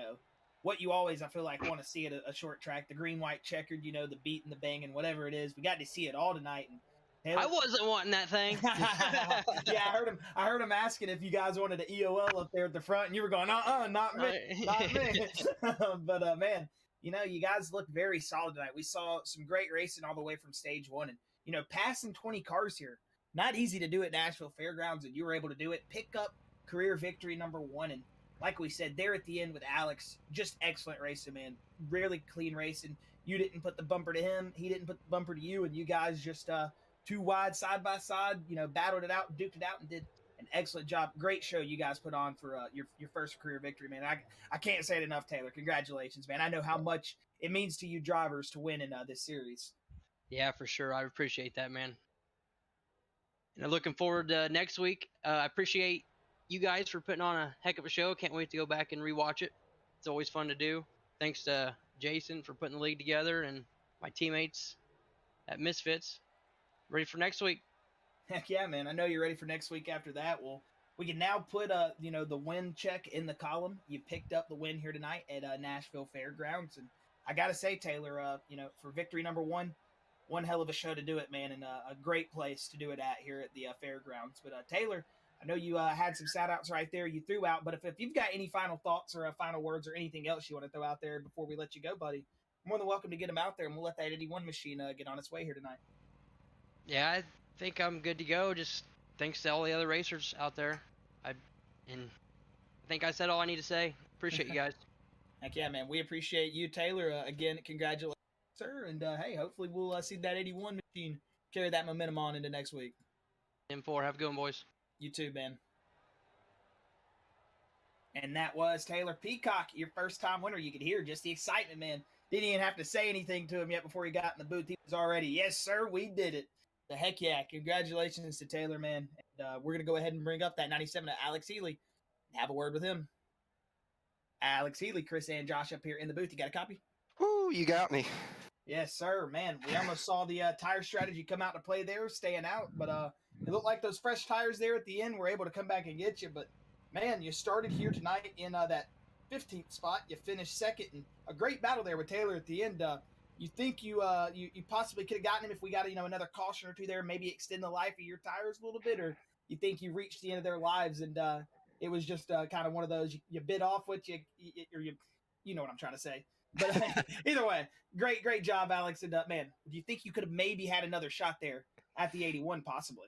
what you always, I feel like, want to see at a short track, the green-white checkered, the beat and the bang and whatever it is. We got to see it all tonight. And Taylor, I wasn't wanting that thing. Yeah, I heard him asking if you guys wanted an EOL up there at the front, and you were going, not me, not me. But, man, you guys looked very solid tonight. We saw some great racing all the way from stage 1, and, passing 20 cars here. Not easy to do at Nashville Fairgrounds, and you were able to do it. Pick up career victory number 1, and like we said, there at the end with Alex, just excellent racing, man. Really clean racing. You didn't put the bumper to him. He didn't put the bumper to you, and you guys just 2 wide side by side, battled it out, duked it out, and did an excellent job. Great show you guys put on for your first career victory, man. I can't say it enough, Taylor. Congratulations, man. I know how much it means to you drivers to win in this series. Yeah, for sure. I appreciate that, man. And I'm looking forward to next week. I appreciate you guys for putting on a heck of a show. Can't wait to go back and rewatch it. It's always fun to do. Thanks to Jason for putting the league together and my teammates at Misfits. Ready for next week. Heck yeah, man. I know you're ready for next week after that. Well, we can now put the win check in the column. You picked up the win here tonight at Nashville Fairgrounds. And I got to say, Taylor, for victory number 1, one hell of a show to do it, man, and a great place to do it at here at the fairgrounds. But Taylor, I know you had some shout outs right there you threw out, but if you've got any final thoughts or final words or anything else you want to throw out there before we let you go, buddy, more than welcome to get them out there, and we'll let that 81 machine get on its way here tonight. Yeah, I think I'm good to go. Just thanks to all the other racers out there. I think I said all I need to say. Appreciate you guys. Heck yeah, man. We appreciate you, Taylor. Again, congratulations, sir. And hey, hopefully we'll see that 81 machine carry that momentum on into next week. M4, have a good one, boys. You too, man. And that was Taylor Peacock, your first time winner. You could hear just the excitement, man. Didn't even have to say anything to him yet before he got in the booth. He was already, yes, sir, we did it. The heck yeah. Congratulations to Taylor, man. And we're going to go ahead and bring up that 97 to Alex Healy and have a word with him. Alex Healy, Chris and Josh up here in the booth. You got a copy? Woo, you got me. Yes, sir. Man, we almost saw the tire strategy come out to play there, staying out. But it looked like those fresh tires there at the end were able to come back and get you. But, man, you started here tonight in that 15th spot. You finished second. And a great battle there with Taylor at the end. You think you possibly could have gotten him if we got another caution or two there, maybe extend the life of your tires a little bit? Or you think you reached the end of their lives and it was just kind of one of those you bit off what you know what I'm trying to say. But either way, great job, Alex. And man, do you think you could have maybe had another shot there at the 81 possibly?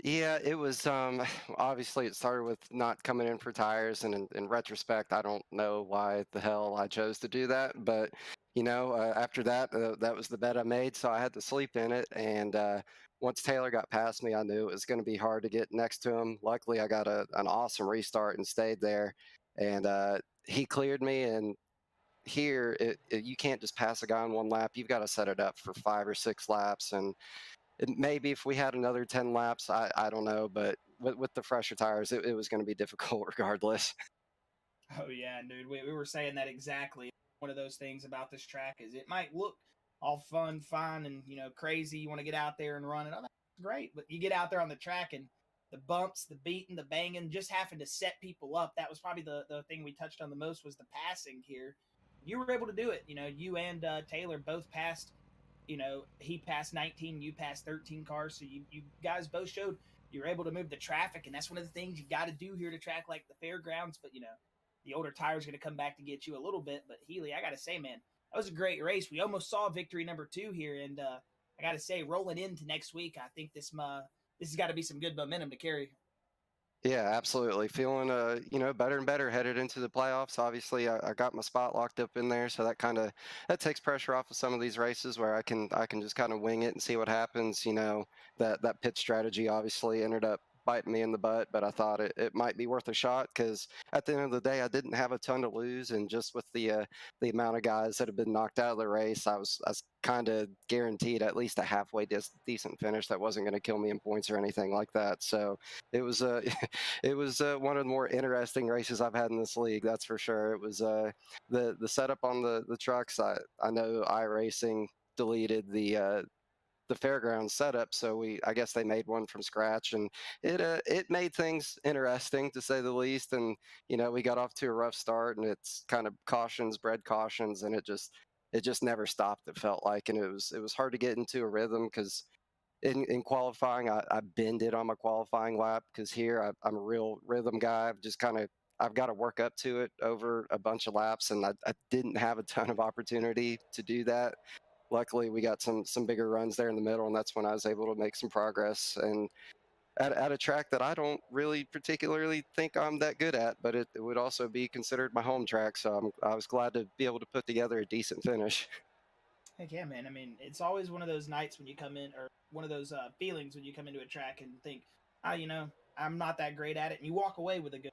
Yeah, it was obviously it started with not coming in for tires, and in retrospect, I don't know why the hell I chose to do that, but after that, that was the bet I made, so I had to sleep in it. And once Taylor got past me, I knew it was going to be hard to get next to him. Luckily, I got an awesome restart and stayed there, and he cleared me. And here, you can't just pass a guy on one lap. You've got to set it up for 5 or 6 laps, and maybe if we had another 10 laps, I don't know, but with the fresher tires, it was going to be difficult regardless. Oh yeah, dude, we were saying that exactly. One of those things about this track is it might look all fun, and crazy. You want to get out there and run it. Oh, that's great, but you get out there on the track and the bumps, the beating, the banging, just having to set people up. That was probably the thing we touched on the most was the passing here. You were able to do it. You and Taylor both passed. He passed 19, you passed 13 cars. So you guys both showed you were able to move the traffic, and that's one of the things you got to do here to track like the fairgrounds. But the older tire's going to come back to get you a little bit. But Healy, I got to say, man, that was a great race. We almost saw victory number 2 here, and I got to say, rolling into next week, I think this has got to be some good momentum to carry. Yeah, absolutely. Feeling better and better headed into the playoffs. Obviously, I got my spot locked up in there, so that takes pressure off of some of these races where I can just kind of wing it and see what happens. That pit strategy obviously ended up biting me in the butt, but I thought it might be worth a shot because at the end of the day, I didn't have a ton to lose, and just with the amount of guys that have been knocked out of the race, I was kind of guaranteed at least a halfway decent finish that wasn't going to kill me in points or anything like that. So it was it was one of the more interesting races I've had in this league, that's for sure. It was the setup on the trucks. I know iRacing deleted the fairground setup, so I guess they made one from scratch, and it made things interesting to say the least. And we got off to a rough start, and it's kind of bred cautions, and it just never stopped, it felt like. And it was hard to get into a rhythm because in qualifying I bended on my qualifying lap, because here I'm a real rhythm guy. I've got to work up to it over a bunch of laps, and I didn't have a ton of opportunity to do that. Luckily, we got some bigger runs there in the middle, and that's when I was able to make some progress. And at a track that I don't really particularly think I'm that good at, but it would also be considered my home track. So I was glad to be able to put together a decent finish. Heck yeah, man. I mean, it's always one of those nights when you come in, or one of those feelings when you come into a track and think, I'm not that great at it. And you walk away with a good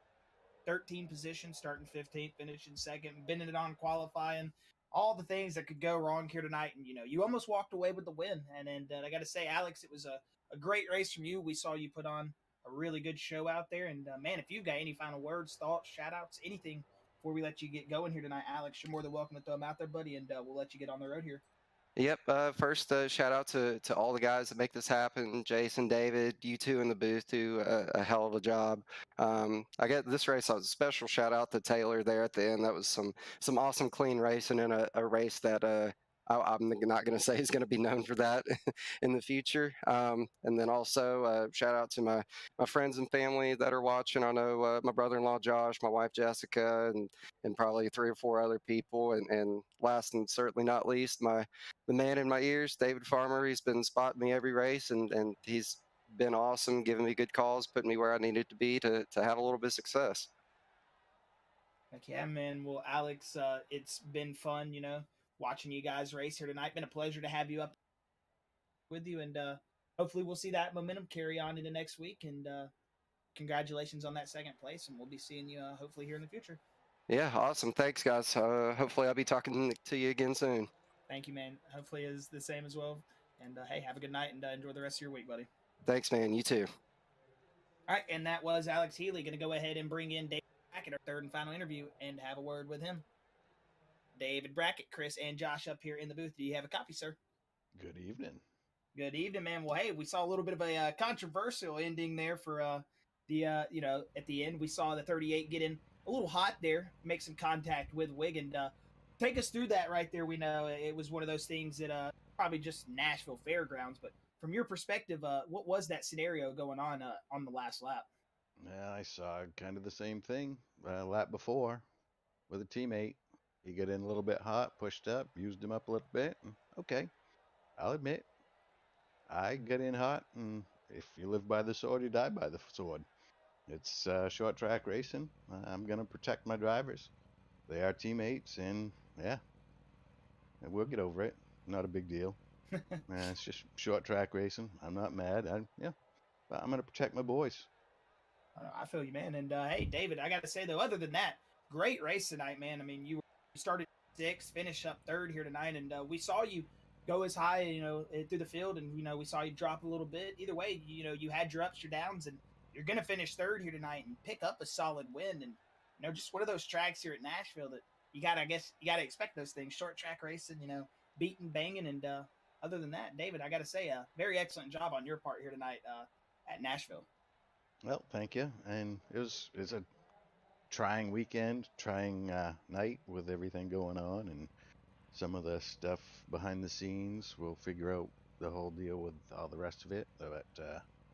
13 position, starting 15th, finishing second, bending it on qualifying. All the things that could go wrong here tonight, and you almost walked away with the win. And I got to say, Alex, it was a great race from you. We saw you put on a really good show out there. And man, if you've got any final words, thoughts, shout outs, anything before we let you get going here tonight, Alex, you're more than welcome to throw them out there, buddy, and we'll let you get on the road here. Yep. First, shout out to all the guys that make this happen. Jason, David, you two in the booth do a hell of a job. I get this race. A special shout out to Taylor there at the end. That was some awesome clean racing in a race that I'm not going to say he's going to be known for that in the future. And then also shout out to my friends and family that are watching. I know my brother-in-law Josh, my wife Jessica, and probably 3 or 4 other people. And last and certainly not least, the man in my ears, David Farmer. He's been spotting me every race, and he's been awesome, giving me good calls, putting me where I needed to be to have a little bit of success. Heck yeah, man. Well, Alex, it's been fun, watching you guys race here tonight. Been a pleasure to have you up with you, and hopefully we'll see that momentum carry on into next week. And congratulations on that second place, and we'll be seeing you hopefully here in the future. Yeah, awesome. Thanks, guys. Hopefully I'll be talking to you again soon. Thank you, man. Hopefully it's the same as well. And hey, have a good night and enjoy the rest of your week, buddy. Thanks, man. You too. All right, and that was Alex Healy. Going to go ahead and bring in David Brackett, our third and final interview, and have a word with him. David Brackett, Chris, and Josh up here in the booth. Do you have a copy, sir? Good evening. Good evening, man. Well, hey, we saw a little bit of a controversial ending there for at the end. We saw the 38 get in a little hot there, make some contact with Wiggin. Take us through that right there. We know it was one of those things that probably just Nashville Fairgrounds, but from your perspective, what was that scenario going on the last lap? Yeah, I saw kind of the same thing lap before with a teammate. He got in a little bit hot, pushed up, used him up a little bit. And, okay, I'll admit, I got in hot, and if you live by the sword, you die by the sword. It's short track racing. I'm going to protect my drivers. They are teammates, and yeah, we'll get over it. Not a big deal. It's just short track racing. I'm not mad. I'm going to protect my boys. I feel you, man. And hey, David, I got to say though, other than that, great race tonight, man. I mean, you started 6th, finished up 3rd here tonight, and we saw you go as high, through the field, and we saw you drop a little bit. Either way, you had your ups, your downs, and you're gonna finish 3rd here tonight and pick up a solid win. And just one of those tracks here at Nashville that you gotta expect those things. Short track racing, beating, banging, and other than that, David, I gotta say, a very excellent job on your part here tonight at Nashville. Well, thank you. And it's a trying weekend, trying night with everything going on, and some of the stuff behind the scenes. We'll figure out the whole deal with all the rest of it. But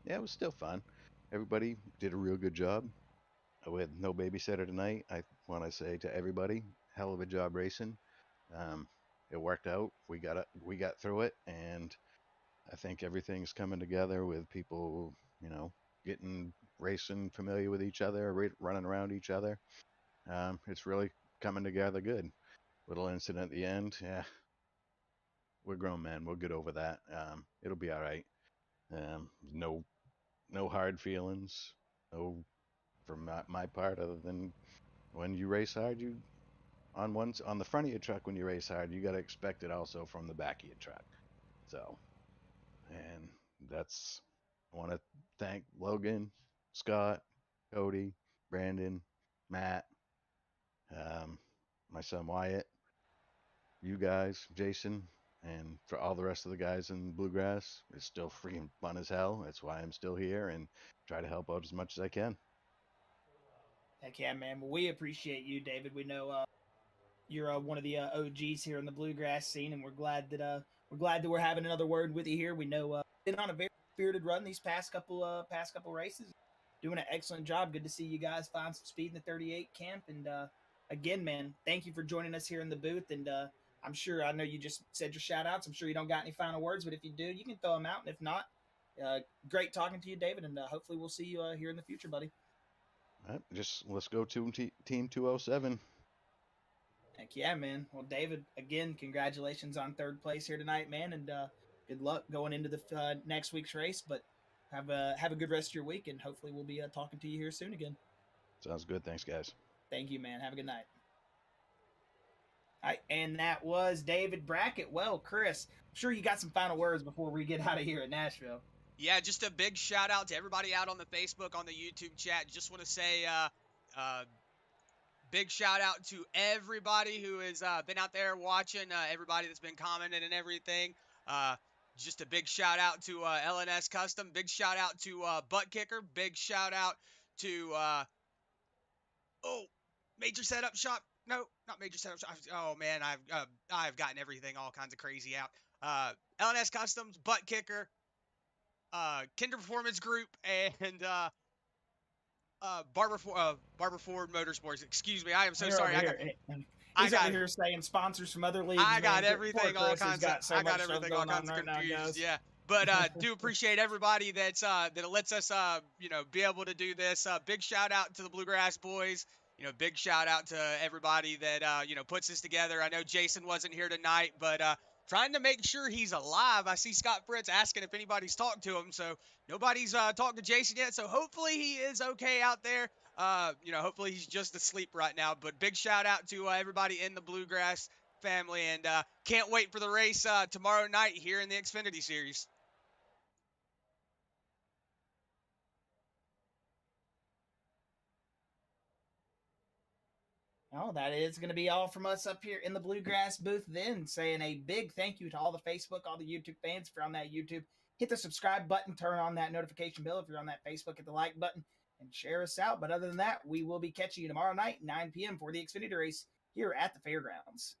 yeah, it was still fun. Everybody did a real good job. With no babysitter tonight, I want to say to everybody, hell of a job racing. It worked out. We got through it, and I think everything's coming together with people, getting racing familiar with each other, running around each other. It's really coming together good. Little incident at the end. Yeah, we're grown men. We'll get over that. It'll be all right. No hard feelings. No, from my part, other than when you race hard, you on the front of your truck when you race hard, you got to expect it also from the back of your truck. So, and that's, I want to thank Logan, Scott, Cody, Brandon, Matt, my son Wyatt, you guys, Jason, and for all the rest of the guys in Bluegrass. It's still freaking fun as hell. That's why I'm still here and try to help out as much as I can. Heck yeah, man. Well, we appreciate you, David. We know you're one of the OGs here in the Bluegrass scene, and we're glad that we're having another word with you here. We know been on a very spirited run these past couple races, doing an excellent job. Good to see you guys find some speed in the 38 camp. And again, man, thank you for joining us here in the booth. And I know you just said your shout outs. I'm sure you don't got any final words, but if you do, you can throw them out. And if not, great talking to you, David. And hopefully we'll see you here in the future, buddy. All right, let's go to Team 207. Heck yeah, man. Well, David, again, congratulations on 3rd place here tonight, man, and good luck going into the next week's race. But have a good rest of your week, and hopefully we'll be talking to you here soon again. Sounds good. Thanks, guys. Thank you, man. Have a good night. All right, and that was David Brackett. Well, Chris, I'm sure you got some final words before we get out of here at Nashville. Yeah, just a big shout out to everybody out on the Facebook, on the YouTube chat. Just want to say big shout out to everybody who has been out there watching, everybody that's been commenting and everything. Just a big shout out to LNS Custom. Big shout out to ButtKicker. Big shout out to Major Setup Shop. No, not major setups. Oh man, I've gotten everything all kinds of crazy out. LNS Customs, ButtKicker, Kinder Performance Group, and Barber Ford Motorsports. Excuse me, I am so You're sorry. over here. I He's got over here saying sponsors from other leagues. I got man. Poor everything all Chris has kinds of got so I got much stuff everything all going on kinds of right now, confused. guys. Yeah. But do appreciate everybody that's that lets us be able to do this. Big shout out to the Bluegrass boys. Big shout out to everybody that puts this together. I know Jason wasn't here tonight, but trying to make sure he's alive. I see Scott Fritz asking if anybody's talked to him, so nobody's talked to Jason yet. So hopefully he is okay out there. Hopefully he's just asleep right now. But big shout out to everybody in the Bluegrass family, and can't wait for the race tomorrow night here in the Xfinity Series. Oh, that is going to be all from us up here in the Bluegrass booth then, saying a big thank you to all the Facebook, all the YouTube fans. If you're on that YouTube, hit the subscribe button, turn on that notification bell. If you're on that Facebook, hit the like button, and share us out. But other than that, we will be catching you tomorrow night, 9 p.m. for the Xfinity race here at the Fairgrounds.